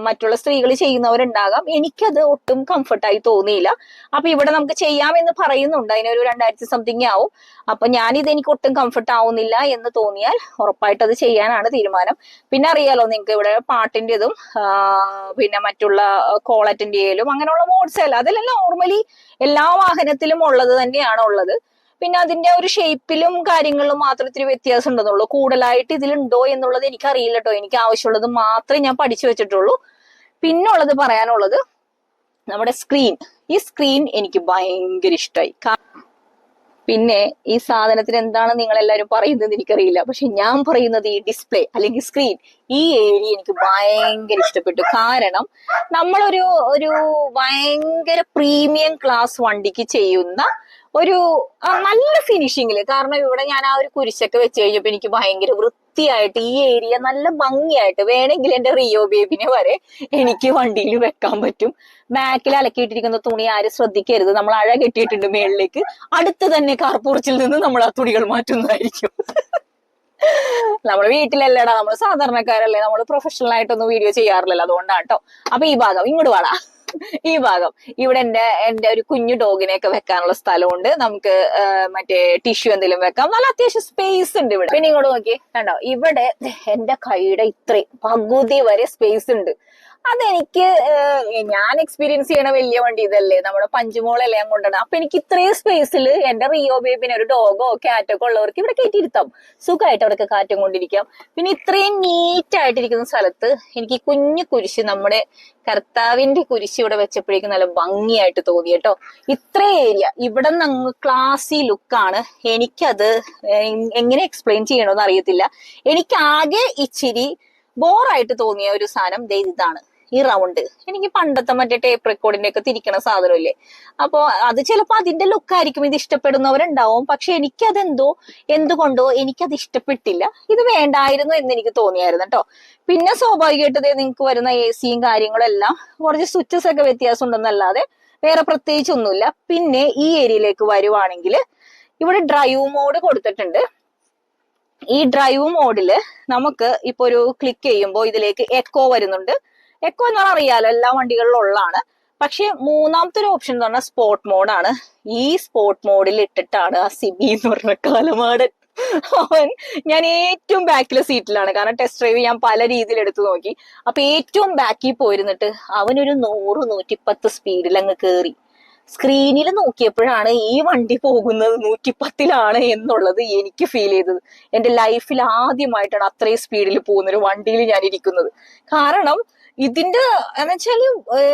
മറ്റുള്ള സ്ത്രീകൾ ചെയ്യുന്നവരുണ്ടാകാം. എനിക്കത് ഒട്ടും കംഫർട്ടായി തോന്നിയില്ല. അപ്പൊ ഇവിടെ നമുക്ക് ചെയ്യാമെന്ന് പറയുന്നുണ്ട്, അതിനൊരു 2000 സംതിങ് ആവും. അപ്പൊ ഞാനിത് എനിക്ക് ഒട്ടും കംഫർട്ട് ആവുന്നില്ല എന്ന് തോന്നിയാൽ ഉറപ്പായിട്ട് അത് ചെയ്യാനാണ് തീരുമാനം. പിന്നെ അറിയാലോ നിങ്ങൾക്ക് ഇവിടെ പാട്ടിൻ്റെതും പിന്നെ മറ്റുള്ള കോൾ അറ്റൻഡ് ചെയ്യലും അങ്ങനെയുള്ള മോഡ്സ് അല്ല, അതെല്ലാം നോർമലി എല്ലാ വാഹനത്തിലും ഉള്ളത് തന്നെയാണ് ഉള്ളത്. പിന്നെ അതിന്റെ ഒരു ഷേപ്പിലും കാര്യങ്ങളിലും മാത്രം ഇത്തിരി വ്യത്യാസം ഉണ്ടെന്നുള്ളൂ. കൂടുതലായിട്ട് ഇതിലുണ്ടോ എന്നുള്ളത് എനിക്ക് അറിയില്ല കേട്ടോ. എനിക്ക് ആവശ്യമുള്ളത് മാത്രമേ ഞാൻ പഠിച്ചു വെച്ചിട്ടുള്ളൂ. പിന്നുള്ളത് പറയാനുള്ളത് നമ്മുടെ സ്ക്രീൻ. ഈ സ്ക്രീൻ എനിക്ക് ഭയങ്കര ഇഷ്ടമായി. പിന്നെ ഈ സാധനത്തിന് എന്താണ് നിങ്ങൾ എല്ലാവരും പറയുന്നത് എനിക്കറിയില്ല, പക്ഷെ ഞാൻ പറയുന്നത് ഈ ഡിസ്പ്ലേ അല്ലെങ്കിൽ സ്ക്രീൻ, ഈ ഏരിയ എനിക്ക് ഭയങ്കര ഇഷ്ടപ്പെട്ടു. കാരണം നമ്മളൊരു ഭയങ്കര പ്രീമിയം ക്ലാസ് വണ്ടിക്ക് ചെയ്യുന്ന ഒരു നല്ല ഫിനിഷിങ്ങില്, കാരണം ഇവിടെ ഞാൻ ആ ഒരു കുരിശൊക്കെ വെച്ച് കഴിഞ്ഞപ്പോ എനിക്ക് ഭയങ്കര വൃത്തിയായിട്ട് ഈ ഏരിയ നല്ല ഭംഗിയായിട്ട്, വേണമെങ്കിൽ എന്റെ റിയോ ബേബിനെ വരെ എനിക്ക് വണ്ടിയിൽ വെക്കാൻ പറ്റും. ബാക്കിൽ അലക്കിയിട്ടിരിക്കുന്ന തുണി ആരും ശ്രദ്ധിക്കരുത്, നമ്മൾ അഴ കെട്ടിയിട്ടുണ്ട് മേളിലേക്ക്. അടുത്ത് തന്നെ കാർപോർച്ചിൽ നിന്ന് നമ്മൾ ആ തുണികൾ മാറ്റുന്നതായിരിക്കും. നമ്മൾ വീട്ടിലല്ലടാ, നമ്മൾ സാധാരണക്കാരല്ലേ, നമ്മൾ പ്രൊഫഷണൽ ആയിട്ടൊന്നും വീഡിയോ ചെയ്യാറില്ലല്ലോ, അതുകൊണ്ടാണ് കേട്ടോ. അപ്പൊ ഈ ഭാഗം ഇങ്ങോട്ട് വാടാ, ഈ ഭാഗം ഇവിടെ എന്റെ ഒരു കുഞ്ഞു ഡോഗിനെയൊക്കെ വെക്കാനുള്ള സ്ഥലമുണ്ട്. നമുക്ക് മറ്റേ ടിഷ്യൂ എന്തെങ്കിലും വെക്കാം. നല്ല അത്യാവശ്യം സ്പേസ് ഉണ്ട് ഇവിടെ. പിന്നെ ഇങ്ങോട്ട് നോക്കി, കണ്ടോ, ഇവിടെ എന്റെ കൈയുടെ ഇത്രയും പകുതി വരെ സ്പേസ് ഉണ്ട്. അതെനിക്ക് ഞാൻ എക്സ്പീരിയൻസ് ചെയ്യണ വലിയ വണ്ടി ഇതല്ലേ, നമ്മുടെ പഞ്ചുമോളല്ലേ ഞാൻ കൊണ്ടുവരണം. അപ്പൊ എനിക്ക് ഇത്രയും സ്പേസിൽ എന്റെ റിയോ ബേബിനെ, ഒരു ഡോഗോ ക്യാറ്റൊക്കെ ഉള്ളവർക്ക് ഇവിടെ കയറ്റിയിരുത്താം, സുഖമായിട്ട് അവിടെയൊക്കെ കാറ്റും കൊണ്ടിരിക്കാം. പിന്നെ ഇത്രയും നീറ്റ് ആയിട്ടിരിക്കുന്ന സ്ഥലത്ത് എനിക്ക് കുഞ്ഞു കുരിശ്, നമ്മുടെ കർത്താവിന്റെ കുരിശ് ഇവിടെ വെച്ചപ്പോഴേക്കും നല്ല ഭംഗിയായിട്ട് തോന്നി കേട്ടോ. ഇത്ര ഏരിയ ഇവിടെ നിന്ന് ക്ലാസി ലുക്കാണ്. എനിക്കത് എങ്ങനെ എക്സ്പ്ലെയിൻ ചെയ്യണമെന്ന് അറിയത്തില്ല. എനിക്കാകെ ഇച്ചിരി ബോറായിട്ട് തോന്നിയ ഒരു സാധനം ഇതാണ്, ഈ റൗണ്ട്. എനിക്ക് പണ്ടത്തെ മറ്റേ ടേപ്പ് റെക്കോർഡിന്റെ ഒക്കെ തിരിക്കണ സാധനമില്ലേ, അപ്പൊ അത് ചിലപ്പോ അതിന്റെ ലുക്കായിരിക്കും, ഇത് ഇഷ്ടപ്പെടുന്നവരുണ്ടാവും. പക്ഷെ എന്തുകൊണ്ടോ എനിക്കത് ഇഷ്ടപ്പെട്ടില്ല. ഇത് വേണ്ടായിരുന്നു എന്ന് എനിക്ക് തോന്നിയായിരുന്നു കേട്ടോ. പിന്നെ സ്വാഭാവികമായിട്ട് നിങ്ങൾക്ക് വരുന്ന AC കാര്യങ്ങളും എല്ലാം കുറച്ച് സ്വിച്ചസ് ഒക്കെ വ്യത്യാസം ഉണ്ടെന്നല്ലാതെ വേറെ പ്രത്യേകിച്ചൊന്നുമില്ല. പിന്നെ ഈ ഏരിയയിലേക്ക് വരുവാണെങ്കിൽ ഇവിടെ ഡ്രൈവ് മോഡ് കൊടുത്തിട്ടുണ്ട്. ഈ ഡ്രൈവ് മോഡില് നമുക്ക് ഇപ്പൊ ഒരു ക്ലിക്ക് ചെയ്യുമ്പോൾ ഇതിലേക്ക് എക്കോ വരുന്നുണ്ട്. എക്കോ എന്നാൽ അറിയാലോ, എല്ലാ വണ്ടികളിലും ഉള്ളതാണ്. പക്ഷെ മൂന്നാമത്തെ ഒരു ഓപ്ഷൻ എന്ന് പറഞ്ഞാൽ സ്പോർട്ട് മോഡാണ്. ഈ സ്പോർട്ട് മോഡിൽ ഇട്ടിട്ടാണ് ആ സിബി എന്ന് പറഞ്ഞ കാലമാടൻ, ഞാൻ ഏറ്റവും ബാക്കിലെ സീറ്റിലാണ്. കാരണം ടെസ്റ്റ് ഡ്രൈവ് ഞാൻ പല രീതിയിൽ എടുത്തു നോക്കി. അപ്പൊ ഏറ്റവും ബാക്കിൽ പോയിരുന്നിട്ട് അവനൊരു 100-110 സ്പീഡിൽ അങ്ങ് കേറി. സ്ക്രീനിൽ നോക്കിയപ്പോഴാണ് ഈ വണ്ടി പോകുന്നത് 110 എന്നുള്ളത് എനിക്ക് ഫീൽ ചെയ്തത്. എന്റെ ലൈഫിൽ ആദ്യമായിട്ടാണ് അത്രയും സ്പീഡിൽ പോകുന്ന ഒരു വണ്ടിയിൽ ഞാൻ ഇരിക്കുന്നത്. കാരണം ഇതിന്റെ എന്നുവെച്ചാല്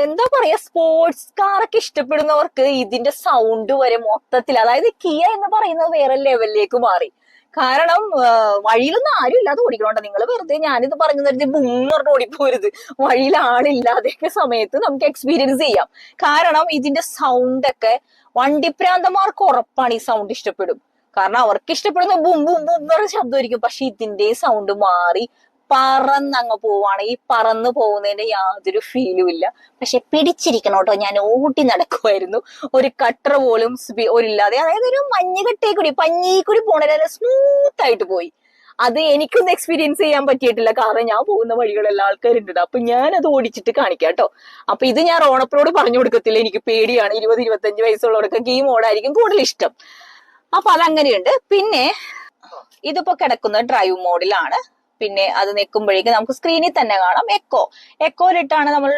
എന്താ പറയാ, സ്പോർട്സ് കാറൊക്കെ ഇഷ്ടപ്പെടുന്നവർക്ക് ഇതിന്റെ സൗണ്ട് വരെ മൊത്തത്തിൽ, അതായത് കിയ എന്ന് പറയുന്നത് വേറെ ലെവലിലേക്ക് മാറി. കാരണം വഴിയിലൊന്നും ആരും ഇല്ലാതെ ഓടിക്കണോണ്ട, നിങ്ങൾ വെറുതെ ഞാനിത് പറഞ്ഞു തരുന്നത് ബുമ്മറിന് ഓടിപ്പോരുത്. വഴിയിൽ ആളില്ലാതെയൊക്കെ സമയത്ത് നമുക്ക് എക്സ്പീരിയൻസ് ചെയ്യാം. കാരണം ഇതിന്റെ സൗണ്ട് ഒക്കെ വണ്ടിപ്രാന്തന്മാർക്ക് ഉറപ്പാണ് ഈ സൗണ്ട് ഇഷ്ടപ്പെടും. കാരണം അവർക്ക് ഇഷ്ടപ്പെടുന്ന ബും ബും ബും എന്ന് പറഞ്ഞ ശബ്ദമായിരിക്കും. പക്ഷെ ഇതിന്റെ സൗണ്ട് മാറി പറന്നങ്ങ് പോവാണ്. ഈ പറന്നു പോകുന്നതിന്റെ യാതൊരു ഫീലും ഇല്ല. പക്ഷെ പിടിച്ചിരിക്കണം കേട്ടോ, ഞാൻ ഓടി നടക്കുമായിരുന്നു. ഒരു കട്ടർ പോലും ഒരില്ലാതെ, അതായത് ഒരു മഞ്ഞുകട്ടേ കൂടി പഞ്ഞിക്കൂടി പോണ സ്മൂത്ത് ആയിട്ട് പോയി. അത് എനിക്കൊന്നും എക്സ്പീരിയൻസ് ചെയ്യാൻ പറ്റിയിട്ടില്ല, കാരണം ഞാൻ പോകുന്ന വഴികളെല്ലാം ആൾക്കാരുണ്ട്. അപ്പൊ ഞാനത് ഓടിച്ചിട്ട് കാണിക്കാം കേട്ടോ. അപ്പൊ ഇത് ഞാൻ റോണപ്പിനോട് പറഞ്ഞു കൊടുക്കത്തില്ല, എനിക്ക് പേടിയാണ്. 20-25 വയസ്സുള്ളവർക്കൊക്കെ ഈ മോഡായിരിക്കും കൂടുതൽ ഇഷ്ടം. അപ്പൊ അതങ്ങനെയുണ്ട്. പിന്നെ ഇതിപ്പോ കിടക്കുന്ന ഡ്രൈവ് മോഡിലാണ്. പിന്നെ അത് നിൽക്കുമ്പോഴേക്കും നമുക്ക് സ്ക്രീനിൽ തന്നെ കാണാം എക്കോയിലിട്ടാണ് നമ്മൾ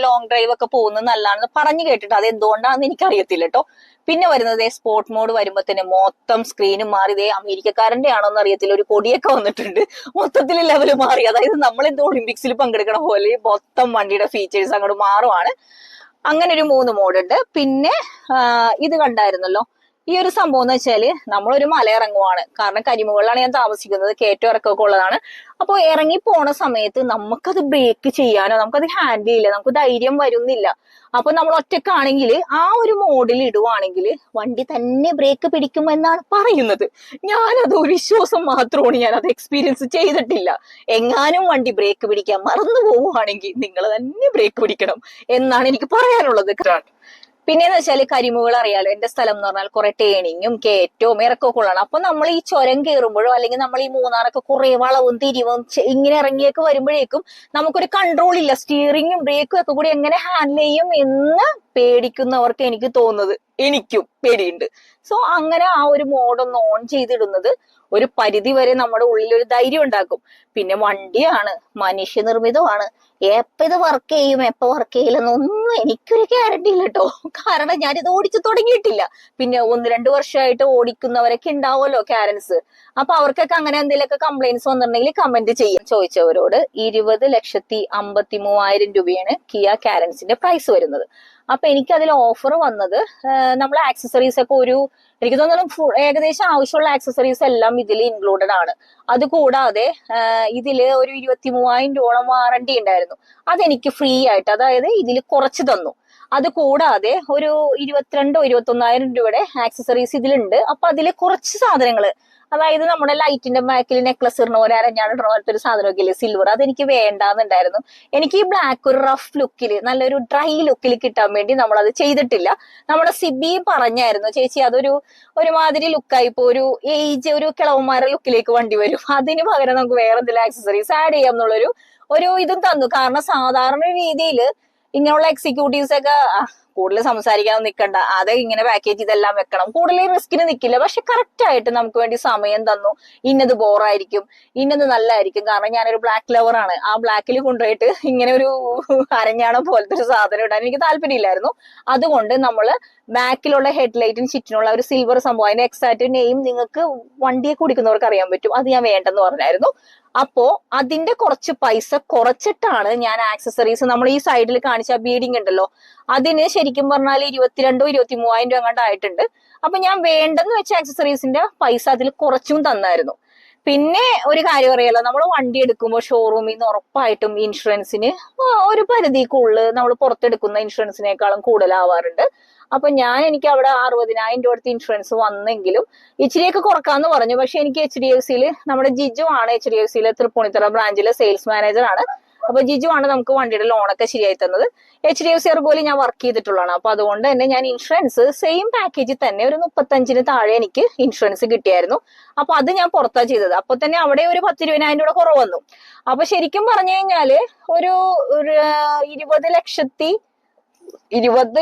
ലോങ് ഡ്രൈവ് ഒക്കെ പോകുന്നത് നല്ലതാണെന്ന് പറഞ്ഞു കേട്ടിട്ട്, അത് എന്തുകൊണ്ടാണെന്ന് എനിക്കറിയത്തില്ല കേട്ടോ. പിന്നെ വരുന്നത് സ്പോർട്ട് മോഡ് വരുമ്പോ തന്നെ മൊത്തം സ്ക്രീനും മാറി. ഇതേ അമേരിക്കക്കാരന്റെ ആണോന്ന് അറിയത്തില്ല, ഒരു കൊടിയൊക്കെ വന്നിട്ടുണ്ട്, മൊത്തത്തിൽ ലെവല് മാറി. അതായത് നമ്മൾ എന്തോ ഒളിമ്പിക്സിൽ പങ്കെടുക്കണ പോലെ മൊത്തം വണ്ടിയുടെ ഫീച്ചേഴ്സ് അങ്ങോട്ട് മാറുവാണ്. അങ്ങനെ ഒരു 3 മോഡുണ്ട്. പിന്നെ ഇത് കണ്ടായിരുന്നല്ലോ, ഈ ഒരു സംഭവം എന്ന് വെച്ചാല് നമ്മളൊരു മല ഇറങ്ങുവാണ്. കാരണം കരിമുകളിലാണ് ഞാൻ താമസിക്കുന്നത്, കയറ്റം ഇറക്കമൊക്കെ ഉള്ളതാണ്. അപ്പോൾ ഇറങ്ങി പോണ സമയത്ത് നമുക്കത് ബ്രേക്ക് ചെയ്യാനോ നമുക്കത് ഹാൻഡിൽ ചെയ്യില്ല, നമുക്ക് ധൈര്യം വരുന്നില്ല. അപ്പൊ നമ്മൾ ഒറ്റക്കാണെങ്കിൽ ആ ഒരു മോഡിൽ ഇടുവാണെങ്കിൽ വണ്ടി തന്നെ ബ്രേക്ക് പിടിക്കുമെന്നാണ് പറയുന്നത്. ഞാനത് ഒരു വിശ്വാസം മാത്രമാണ്, ഞാനത് എക്സ്പീരിയൻസ് ചെയ്തിട്ടില്ല. എങ്ങാനും വണ്ടി ബ്രേക്ക് പിടിക്കാൻ മറന്നു പോവുകയാണെങ്കിൽ നിങ്ങൾ തന്നെ ബ്രേക്ക് പിടിക്കണം എന്നാണ് എനിക്ക് പറയാനുള്ളത്. പിന്നെന്ന് വെച്ചാല് കരിമുകൾ അറിയാലോ, എന്റെ സ്ഥലം എന്ന് പറഞ്ഞാൽ കുറെ ടേണിങ്ങും കയറ്റവും ഇറക്കമൊക്കെ ഉള്ളതാണ്. അപ്പൊ നമ്മൾ ഈ ചുരം കയറുമ്പോഴോ അല്ലെങ്കിൽ നമ്മൾ ഈ മൂന്നാറൊക്കെ കുറെ വളവും തിരിവും ഇങ്ങനെ ഇറങ്ങിയൊക്കെ വരുമ്പോഴേക്കും നമുക്കൊരു കൺട്രോൾ ഇല്ല. സ്റ്റിയറിങ്ങും ബ്രേക്കും ഒക്കെ കൂടി എങ്ങനെ ഹാൻഡിൽ ചെയ്യും എന്ന് പേടിക്കുന്നവർക്ക് എനിക്ക് തോന്നുന്നത്, എനിക്കും പേടിയുണ്ട്. സോ അങ്ങനെ ആ ഒരു മോഡൊന്ന് ഓൺ ചെയ്തിടുന്നത് ഒരു പരിധി വരെ നമ്മുടെ ഉള്ളിൽ ഒരു ധൈര്യം ഉണ്ടാക്കും. പിന്നെ വണ്ടിയാണ്, മനുഷ്യനിർമ്മിതമാണ്, എപ്പ ഇത് വർക്ക് ചെയ്യും എപ്പ വർക്ക് ചെയ്യില്ലെന്നൊന്നും എനിക്കൊരു ഗ്യാരണ്ടി ഇല്ല കേട്ടോ. കാരണം ഞാനിത് ഓടിച്ചു തുടങ്ങിയിട്ടില്ല. പിന്നെ 1-2 വർഷമായിട്ട് ഓടിക്കുന്നവരൊക്കെ ഉണ്ടാവുമല്ലോ കാരൻസ്. അപ്പൊ അവർക്കൊക്കെ അങ്ങനെ എന്തെങ്കിലുമൊക്കെ കംപ്ലൈന്റ്സ് വന്നിട്ടുണ്ടെങ്കിൽ കമന്റ് ചെയ്യാൻ. ചോദിച്ചവരോട് 20,53,000 രൂപയാണ് കിയ കാരൻസിന്റെ പ്രൈസ് വരുന്നത്. അപ്പൊ എനിക്ക് അതിൽ ഓഫർ വന്നത് നമ്മൾ ആക്സസറീസ് ഒക്കെ എനിക്ക് തോന്നുന്നു ഏകദേശം ആവശ്യമുള്ള ആക്സസറീസ് എല്ലാം ഇതിൽ ഇൻക്ലൂഡഡ് ആണ്. അതുകൂടാതെ ഇതില് ഒരു 23,000 രൂപയോളം വാറണ്ടി ഉണ്ടായിരുന്നു. അതെനിക്ക് ഫ്രീ ആയിട്ട്, അതായത് ഇതിൽ കുറച്ച് തന്നു. അത് കൂടാതെ ഒരു 22,000-21,000 രൂപയുടെ ആക്സസറീസ് ഇതിലുണ്ട്. അപ്പൊ അതില് കുറച്ച് സാധനങ്ങള്, അതായത് നമ്മുടെ ലൈറ്റിന്റെ ബാക്കിൽ നെക്ലസ് ഇടണ പോലെ അരഞ്ഞാണ് ഇടണ പോലത്തെ ഒരു സാധനമൊക്കെ ഇല്ലേ, സിൽവർ, അതെനിക്ക് വേണ്ടാന്നുണ്ടായിരുന്നു. എനിക്ക് ഈ ബ്ലാക്ക് ഒരു റഫ് ലുക്കിൽ, നല്ലൊരു ഡ്രൈ ലുക്കിൽ കിട്ടാൻ വേണ്ടി നമ്മൾ അത് ചെയ്തിട്ടില്ല. നമ്മുടെ സിബി പറഞ്ഞായിരുന്നു, ചേച്ചി അതൊരു ഒരുമാതിരി ലുക്കായിപ്പോ ഒരു ഏജ്, ഒരു കിളവന്മാരുടെ ലുക്കിലേക്ക് വണ്ടി വരും, അതിന് പകരം നമുക്ക് വേറെ എന്തെങ്കിലും ആക്സസറീസ് ആഡ് ചെയ്യാം എന്നുള്ളൊരു ഇതും തന്നു. കാരണം സാധാരണ രീതിയിൽ ഇങ്ങനെയുള്ള എക്സിക്യൂട്ടീവ്സ് ഒക്കെ കൂടുതൽ സംസാരിക്കാൻ നിൽക്കണ്ട, അത് ഇങ്ങനെ പാക്കേജ് ചെയ്തെല്ലാം വെക്കണം, കൂടുതൽ റിസ്കിന് നിൽക്കില്ല. പക്ഷെ കറക്റ്റ് ആയിട്ട് നമുക്ക് വേണ്ടി സമയം തന്നു. ഇന്നത് ബോറായിരിക്കും, ഇന്നത് നല്ലതായിരിക്കും. കാരണം ഞാനൊരു ബ്ലാക്ക് ലവർ ആണ്. ആ ബ്ലാക്കിൽ കൊണ്ടുപോയിട്ട് ഇങ്ങനെ ഒരു അരഞ്ഞാണ പോലത്തെ ഒരു സാധനം ഇടാൻ എനിക്ക് താല്പര്യമില്ലായിരുന്നു. അതുകൊണ്ട് നമ്മള് ബാക്കിലുള്ള ഹെഡ്ലൈറ്റിന് ചുറ്റിനുള്ള ഒരു സിൽവർ സംഭവം, അതിന്റെ എക്സാക്ട് നെയിം നിങ്ങൾക്ക് വണ്ടിയെ കുടിക്കുന്നവർക്ക് അറിയാൻ പറ്റും, അത് ഞാൻ വേണ്ടെന്ന് പറഞ്ഞായിരുന്നു. അപ്പോ അതിന്റെ കുറച്ച് പൈസ കുറച്ചിട്ടാണ് ഞാൻ ആക്സസറീസ്, നമ്മൾ ഈ സൈഡിൽ കാണിച്ച ബീഡിങ് ഉണ്ടല്ലോ, അതിന് ശരിക്കും പറഞ്ഞാൽ 22,000-23,000 രൂപ അങ്ങോട്ട് ആയിട്ടുണ്ട്. അപ്പൊ ഞാൻ വേണ്ടെന്ന് വെച്ച ആക്സസറീസിന്റെ പൈസ അതിൽ കുറച്ചും തന്നായിരുന്നു. പിന്നെ ഒരു കാര്യം അറിയാലോ, നമ്മൾ വണ്ടി എടുക്കുമ്പോൾ ഷോറൂമിൽ നിന്ന് ഉറപ്പായിട്ടും ഇൻഷുറൻസിന് ഒരു പരിധിക്കുള്ളിൽ നമ്മൾ പുറത്തെടുക്കുന്ന ഇൻഷുറൻസിനേക്കാളും കൂടുതലാവാറുണ്ട്. അപ്പൊ എനിക്ക് അവിടെ 60,000 രൂപ അടുത്ത് ഇൻഷുറൻസ് വന്നെങ്കിലും ഇച്ചിരിയൊക്കെ കുറക്കാന്ന് പറഞ്ഞു. പക്ഷെ എനിക്ക് HDFC-യിൽ നമ്മുടെ ജിജു ആണ്, HDFC-യിലെ തൃപ്പൂണിത്തുറ ബ്രാഞ്ചിലെ സെയിൽസ് മാനേജർ ആണ്. അപ്പൊ ജിജു ആണ് നമുക്ക് വണ്ടിയുടെ ലോണൊക്കെ ശരിയായി തന്നത്. HDFC പോലും ഞാൻ വർക്ക് ചെയ്തിട്ടുള്ളതാണ്. അപ്പൊ അതുകൊണ്ട് തന്നെ ഞാൻ ഇൻഷുറൻസ് സെയിം പാക്കേജിൽ തന്നെ ഒരു 35-ന് താഴെ എനിക്ക് ഇൻഷുറൻസ് കിട്ടിയായിരുന്നു. അപ്പൊ അത് ഞാൻ പുറത്താ ചെയ്തത്. അപ്പൊ തന്നെ അവിടെ ഒരു 10-20,000 രൂപ കുറവ് വന്നു. അപ്പൊ ശരിക്കും പറഞ്ഞു കഴിഞ്ഞാല് ഒരു 20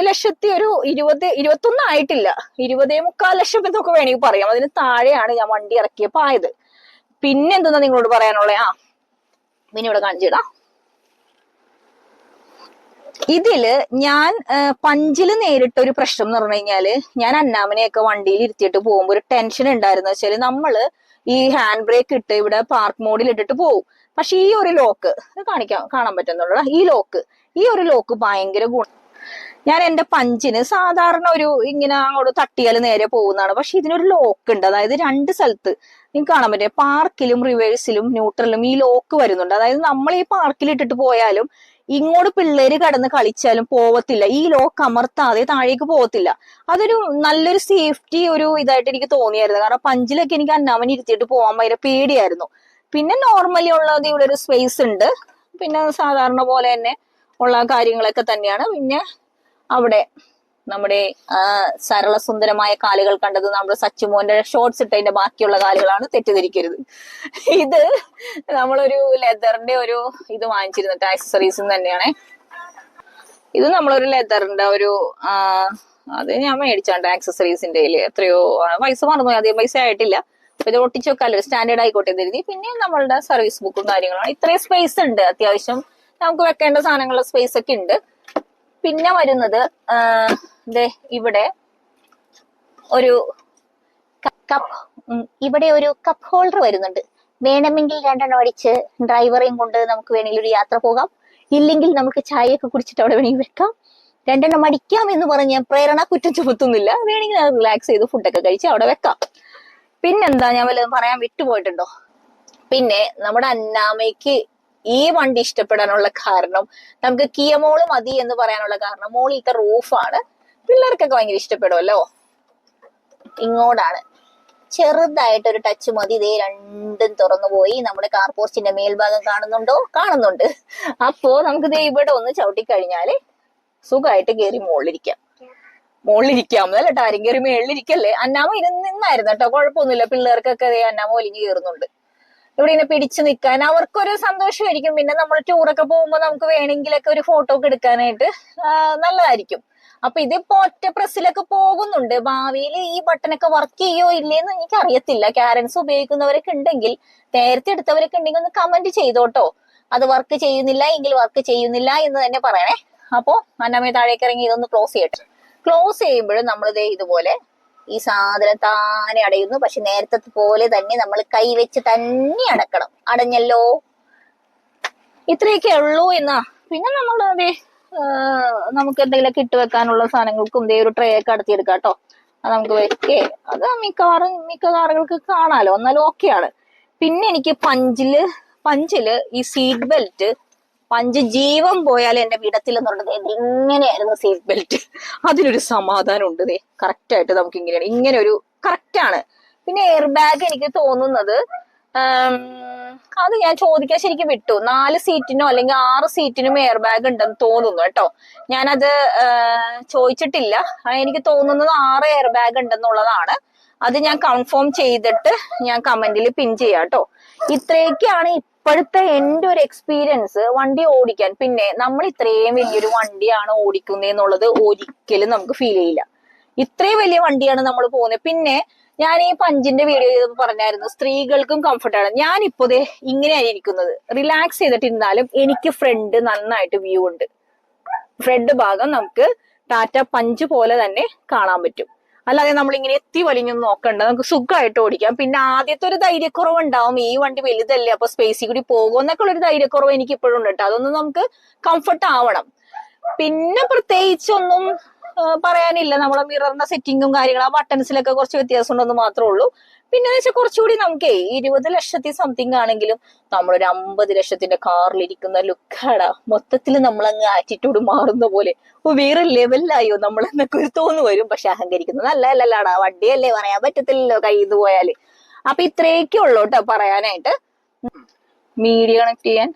ലക്ഷത്തി ഒരു 21 ആയിട്ടില്ല, 20.25 ലക്ഷം എന്നൊക്കെ വേണമെങ്കിൽ പറയാം. അതിന് താഴെയാണ് ഞാൻ വണ്ടി ഇറക്കിയപ്പോ ആയത്. പിന്നെ എന്തെന്നാ നിങ്ങളോട് പറയാനുള്ളത്? പിന്നെ ഇവിടെ കാണിച്ചിടാം. ഇതില് ഞാൻ പഞ്ചില് നേരിട്ട ഒരു പ്രശ്നം എന്ന് പറഞ്ഞു കഴിഞ്ഞാല്, ഞാൻ അന്നാമനെയൊക്കെ വണ്ടിയിൽ ഇരുത്തിയിട്ട് പോകുമ്പോൾ ഒരു ടെൻഷൻ ഉണ്ടായിരുന്നു. വെച്ചാല് നമ്മള് ഈ ഹാൻഡ് ബ്രേക്ക് ഇട്ട് ഇവിടെ പാർക്ക് മോഡിൽ ഇട്ടിട്ട് പോകും. പക്ഷെ ഈ ഒരു ലോക്ക് കാണാൻ പറ്റുന്നുള്ളൂ, ഈ ഒരു ലോക്ക് ഭയങ്കര ഗുണം. ഞാൻ എന്റെ പഞ്ചിന് സാധാരണ ഇങ്ങനെ അങ്ങോട്ട് തട്ടിയാൽ നേരെ പോകുന്നതാണ്. പക്ഷെ ഇതിനൊരു ലോക്ക് ഉണ്ട്, അതായത് 2 സ്ഥലത്ത് നിങ്ങൾക്ക് കാണാൻ പറ്റും, പാർക്കിലും റിവേഴ്സിലും ന്യൂട്രലിലും ഈ ലോക്ക് വരുന്നുണ്ട്. അതായത് നമ്മൾ ഈ പാർക്കിൽ ഇട്ടിട്ട് പോയാലും ഇങ്ങോട്ട് പിള്ളേര് കടന്ന് കളിച്ചാലും പോവത്തില്ല, ഈ ലോക്ക് അമർത്താതെ താഴേക്ക് പോകത്തില്ല. അതൊരു നല്ലൊരു സേഫ്റ്റി ഇതായിട്ട് എനിക്ക് തോന്നിയായിരുന്നു. കാരണം പഞ്ചിലൊക്കെ എനിക്ക് അന്നാമനെ ഇരുത്തിയിട്ട് പോകാൻ ഭയങ്കര പേടിയായിരുന്നു. പിന്നെ നോർമലി ഉള്ളത് ഇവിടെ ഒരു സ്പേസ് ഉണ്ട്, പിന്നെ സാധാരണ പോലെ തന്നെ ഉള്ള കാര്യങ്ങളൊക്കെ തന്നെയാണ്. പിന്നെ അവിടെ നമ്മുടെ സരളസുന്ദരമായ കാലുകൾ കണ്ടത് നമ്മുടെ സച്ചുമോന്റെ ഷോർട്സ് ഇട്ടതിന്റെ ബാക്കിയുള്ള കാലുകളാണ്, തെറ്റിദ്ധരിക്കരുത്. ഇത് നമ്മളൊരു ലെതറിന്റെ ഇത് വാങ്ങിച്ചിരുന്നിട്ട് ആക്സസറീസ് തന്നെയാണ്. ഇത് നമ്മളൊരു ലെതറിന്റെ അത് ഞാൻ മേടിച്ചാണ്ട് ആക്സസറീസിന്റെ എത്രയോ പൈസ മറന്നു, അധികം പൈസ ആയിട്ടില്ല. ഇത് ഒട്ടിച്ചു വെക്കാല്ലോ, സ്റ്റാൻഡേർഡ് ആയിക്കോട്ടെ എഴുതി. പിന്നെ നമ്മളുടെ സർവീസ് ബുക്കും കാര്യങ്ങളാണ്. ഇത്രയും സ്പേസ് ഉണ്ട്, അത്യാവശ്യം നമുക്ക് വെക്കേണ്ട സാധനങ്ങളുടെ സ്പേസ് ഒക്കെ ഉണ്ട്. പിന്നെ വരുന്നത് ഇവിടെ ഒരു കപ്പ് ഹോൾഡർ വരുന്നുണ്ട്. വേണമെങ്കിൽ 2 അടിച്ച് ഡ്രൈവറെയും കൊണ്ട് നമുക്ക് വേണമെങ്കിൽ ഒരു യാത്ര പോകാം, ഇല്ലെങ്കിൽ നമുക്ക് ചായയൊക്കെ കുടിച്ചിട്ട് അവിടെ വേണമെങ്കിൽ വെക്കാം. 2 അടിക്കാം എന്ന് പറഞ്ഞ് പ്രേരണ കുറ്റം ചുമത്തുന്നില്ല. വേണമെങ്കിൽ അത് റിലാക്സ് ചെയ്ത് ഫുഡൊക്കെ കഴിച്ച് അവിടെ വെക്കാം. പിന്നെന്താ, ഞാൻ വല്ലതും പറയാൻ വിട്ടുപോയിട്ടുണ്ടോ? പിന്നെ നമ്മുടെ അന്നാമയ്ക്ക് ഈ വണ്ടി ഇഷ്ടപ്പെടാനുള്ള കാരണം, നമുക്ക് കിയ മോള് മതി എന്ന് പറയാനുള്ള കാരണം, മോളിലത്തെ റൂഫാണ്. പിള്ളേർക്കൊക്കെ ഭയങ്കര ഇഷ്ടപ്പെടുമല്ലോ. ഇങ്ങോട്ടാണ് ചെറുതായിട്ടൊരു ടച്ച് മതി. ഇതേ രണ്ടും തുറന്നു പോയി. നമ്മുടെ കാർ പോസ്റ്റിന്റെ മേൽഭാഗം കാണുന്നുണ്ട്. അപ്പോ നമുക്ക് ഇവിടെ ഒന്ന് ചവിട്ടിക്കഴിഞ്ഞാല് സുഖമായിട്ട് കയറി മുകളിലിരിക്കാം. മുകളിലിരിക്കാം അല്ല ആരും കയറി മേളിലിരിക്കല്ലേ. അന്നാമ നിന്നായിരുന്നു കേട്ടോ, കുഴപ്പമൊന്നുമില്ല. പിള്ളേർക്കൊക്കെ അന്നാമ ഒലിഞ്ഞു കയറുന്നുണ്ട്. ഇവിടെ ഇങ്ങനെ പിടിച്ചു നിൽക്കാൻ അവർക്കൊരു സന്തോഷമായിരിക്കും. പിന്നെ നമ്മൾ ടൂറൊക്കെ പോകുമ്പോൾ നമുക്ക് വേണമെങ്കിലൊക്കെ ഒരു ഫോട്ടോ ഒക്കെ എടുക്കാനായിട്ട് നല്ലതായിരിക്കും. അപ്പൊ ഇതിപ്പോ ഒറ്റ പ്രസ്സിലൊക്കെ പോകുന്നുണ്ട്. ഭാവിയിൽ ഈ ബട്ടണൊക്കെ വർക്ക് ചെയ്യോ ഇല്ലേന്ന് എനിക്ക് അറിയത്തില്ല. കാരൻസ് ഉപയോഗിക്കുന്നവരൊക്കെ ഉണ്ടെങ്കിൽ, നേരത്തെ എടുത്തവരൊക്കെ ഉണ്ടെങ്കിൽ ഒന്ന് കമന്റ് ചെയ്തോട്ടോ. അത് വർക്ക് ചെയ്യുന്നില്ല എങ്കിൽ വർക്ക് ചെയ്യുന്നില്ല എന്ന് തന്നെ പറയണേ. അപ്പോ അന്നമ്മയെ താഴേക്ക് ഇറങ്ങി ഇതൊന്ന് ക്ലോസ് ചെയ്യട്ടെ. ക്ലോസ് ചെയ്യുമ്പോഴും നമ്മളിതേ ഇതുപോലെ ഈ സാധനം താനെ അടയുന്നു. പക്ഷെ നേരത്തെ പോലെ തന്നെ നമ്മൾ കൈവച്ച് തന്നെ അടക്കണം. അടഞ്ഞല്ലോ, ഇത്രയൊക്കെ ഉള്ളൂ എന്നാ. പിന്നെ നമ്മൾ അതെ നമുക്ക് എന്തെങ്കിലുമൊക്കെ ഇട്ട് വെക്കാനുള്ള സാധനങ്ങൾക്കും ഇതേ ഒരു ട്രേ ഒക്കെ അടത്തിയെടുക്കാം കേട്ടോ. അത് നമുക്ക് വെക്കേ, അത് മിക്ക കാറുകൾക്ക് കാണാലോ, എന്നാലും ഓക്കെയാണ്. പിന്നെ എനിക്ക് പഞ്ചില് ഈ സീറ്റ് ബെൽറ്റ്, പഞ്ച് ജീവൻ പോയാലും എന്റെ വിടത്തില്ലെന്ന് പറഞ്ഞത് ഇങ്ങനെയായിരുന്നു സീറ്റ് ബെൽറ്റ്. അതിനൊരു സമാധാനം ഉണ്ട്. കറക്റ്റ് ആയിട്ട് നമുക്ക് ഇങ്ങനെ ഒരു കറക്റ്റ് ആണ്. പിന്നെ എയർ ബാഗ് എനിക്ക് തോന്നുന്നത് അത് ഞാൻ ചോദിക്കാൻ ശരിക്കും വിട്ടു. 4 സീറ്റിനോ അല്ലെങ്കിൽ 6 സീറ്റിനും എയർ ബാഗ് ഉണ്ടെന്ന് തോന്നുന്നു കേട്ടോ. ഞാനത് ചോദിച്ചിട്ടില്ല. എനിക്ക് തോന്നുന്നത് 6 എയർ ബാഗ് ഉണ്ടെന്നുള്ളതാണ്. അത് ഞാൻ കൺഫേം ചെയ്തിട്ട് ഞാൻ കമന്റിൽ പിൻ ചെയ്യാം കേട്ടോ. ഇത്രയൊക്കെയാണ് ഇപ്പോഴത്തെ എന്റെ ഒരു എക്സ്പീരിയൻസ് വണ്ടി ഓടിക്കാൻ. പിന്നെ നമ്മൾ ഇത്രയും വലിയൊരു വണ്ടിയാണ് ഓടിക്കുന്നതെന്നുള്ളത് ഒരിക്കലും നമുക്ക് ഫീൽ ചെയ്യില്ല. ഇത്രയും വലിയ വണ്ടിയാണ് നമ്മൾ പോകുന്നത്. പിന്നെ ഞാൻ ഈ പഞ്ചിന്റെ വീഡിയോ ചെയ്തപ്പോൾ പറഞ്ഞായിരുന്നു സ്ത്രീകൾക്കും കംഫർട്ടാണ്. ഞാനിപ്പോ ഇങ്ങനെയാണ് ഇരിക്കുന്നത്. റിലാക്സ് ചെയ്തിട്ടിരുന്നാലും എനിക്ക് ഫ്രണ്ട് നന്നായിട്ട് വ്യൂ ഉണ്ട്. ഫ്രണ്ട് ഭാഗം നമുക്ക് ടാറ്റ പഞ്ച് പോലെ തന്നെ കാണാൻ പറ്റും. അല്ലാതെ നമ്മൾ ഇങ്ങനെ എത്തി വലിഞ്ഞൊന്നും നോക്കണ്ട, നമുക്ക് സുഖമായിട്ട് ഓടിക്കാം. പിന്നെ ആദ്യത്തെ ഒരു ധൈര്യക്കുറവ് ഉണ്ടാവും, ഈ വണ്ടി വലുതല്ലേ അപ്പൊ സ്പേസിൽ കൂടി പോകുമെന്നൊക്കെ ഉള്ളൊരു ധൈര്യക്കുറവ് എനിക്ക് ഇപ്പോഴും ഉണ്ട് കേട്ടോ. അതൊന്നും നമുക്ക് കംഫർട്ട് ആവണം. പിന്നെ പ്രത്യേകിച്ചൊന്നും പറയാനില്ല. നമ്മളെ മിററിന്റെ സെറ്റിങ്ങും കാര്യങ്ങളും ആ ബട്ടൺസിലൊക്കെ കുറച്ച് വ്യത്യാസം ഉണ്ടെന്ന് മാത്രമേ ഉള്ളൂ. പിന്നെ വെച്ചാൽ കുറച്ചുകൂടി നമുക്ക് 20 ലക്ഷത്തി സംതിങ് ആണെങ്കിലും നമ്മളൊരു 50 ലക്ഷത്തിന്റെ കാറിലിരിക്കുന്ന ലുക്കാടാ. മൊത്തത്തിൽ നമ്മളങ്ങ് ആറ്റിറ്റ്യൂഡ് മാറുന്ന പോലെ വേറെ ലെവലിലായോ നമ്മൾ എന്നൊക്കെ ഒരു തോന്നു വരും. പക്ഷെ അഹങ്കരിക്കുന്നത് നല്ലതല്ലല്ലാടാ, വണ്ടിയല്ലേ, പറയാൻ പറ്റത്തില്ലല്ലോ കയ്യിൽ പോയാല്. അപ്പൊ ഇത്രയൊക്കെ ഉള്ളൂ കേട്ടോ പറയാനായിട്ട്. മീഡിയ കണക്ട് ചെയ്യാൻ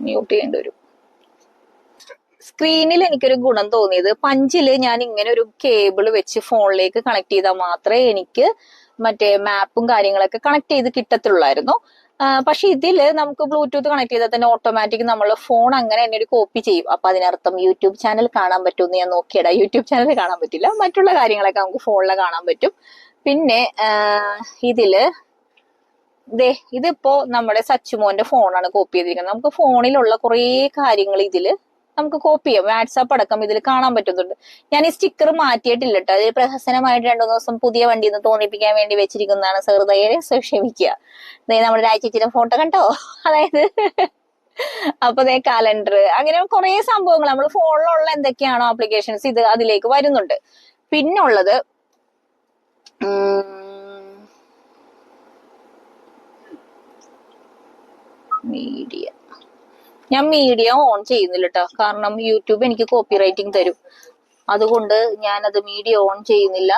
മ്യൂട്ട് ചെയ്യേണ്ടി വരും. സ്ക്രീനിൽ എനിക്കൊരു ഗുണം തോന്നിയത്, പഞ്ചില് ഞാൻ ഇങ്ങനെ ഒരു കേബിൾ വെച്ച് ഫോണിലേക്ക് കണക്ട് ചെയ്താൽ മാത്രമേ എനിക്ക് മറ്റേ മാപ്പും കാര്യങ്ങളൊക്കെ കണക്ട് ചെയ്ത് കിട്ടത്തുള്ളായിരുന്നു. പക്ഷെ ഇതില് നമുക്ക് ബ്ലൂടൂത്ത് കണക്ട് ചെയ്താൽ തന്നെ ഓട്ടോമാറ്റിക് നമ്മള് ഫോൺ അങ്ങനെ തന്നെ ഒരു കോപ്പി ചെയ്യും. അപ്പൊ അതിനർത്ഥം യൂട്യൂബ് ചാനൽ കാണാൻ പറ്റുമെന്ന് ഞാൻ നോക്കിയടാ. യൂട്യൂബ് ചാനൽ കാണാൻ പറ്റില്ല, മറ്റുള്ള കാര്യങ്ങളൊക്കെ നമുക്ക് ഫോണിൽ കാണാൻ പറ്റും. പിന്നെ ഇതിപ്പോ നമ്മുടെ സച്ചുമോന്റെ ഫോണാണ് കോപ്പി ചെയ്തിരിക്കുന്നത്. നമുക്ക് ഫോണിലുള്ള കുറെ കാര്യങ്ങൾ ഇതില് നമുക്ക് കോപ്പി ചെയ്യാം. വാട്സാപ്പ് അടക്കം ഇതിൽ കാണാൻ പറ്റുന്നുണ്ട്. ഞാൻ ഈ സ്റ്റിക്കർ മാറ്റിയിട്ടില്ല കേട്ടോ. അത് പ്രഹസനമായിട്ട് 2 ദിവസം പുതിയ വണ്ടി എന്ന് തോന്നിപ്പിക്കാൻ വേണ്ടി വെച്ചിരിക്കുന്നതാണ്. ഹൃദയരെ ക്ഷമിക്കുക. നമ്മുടെ രാജ്യത്തിന്റെ ഫോട്ടോ കണ്ടോ, അതായത് അപ്പൊ കാലണ്ടർ, അങ്ങനെ കുറെ സംഭവങ്ങൾ നമ്മൾ ഫോണിലുള്ള എന്തൊക്കെയാണോ ആപ്ലിക്കേഷൻസ് ഇത് അതിലേക്ക് വരുന്നുണ്ട്. പിന്നുള്ളത് മീഡിയ. ഞാൻ മീഡിയ ഓൺ ചെയ്യുന്നില്ല കേട്ടോ, കാരണം യൂട്യൂബ് എനിക്ക് കോപ്പി റൈറ്റിംഗ് തരും. അതുകൊണ്ട് ഞാനത് മീഡിയ ഓൺ ചെയ്യുന്നില്ല.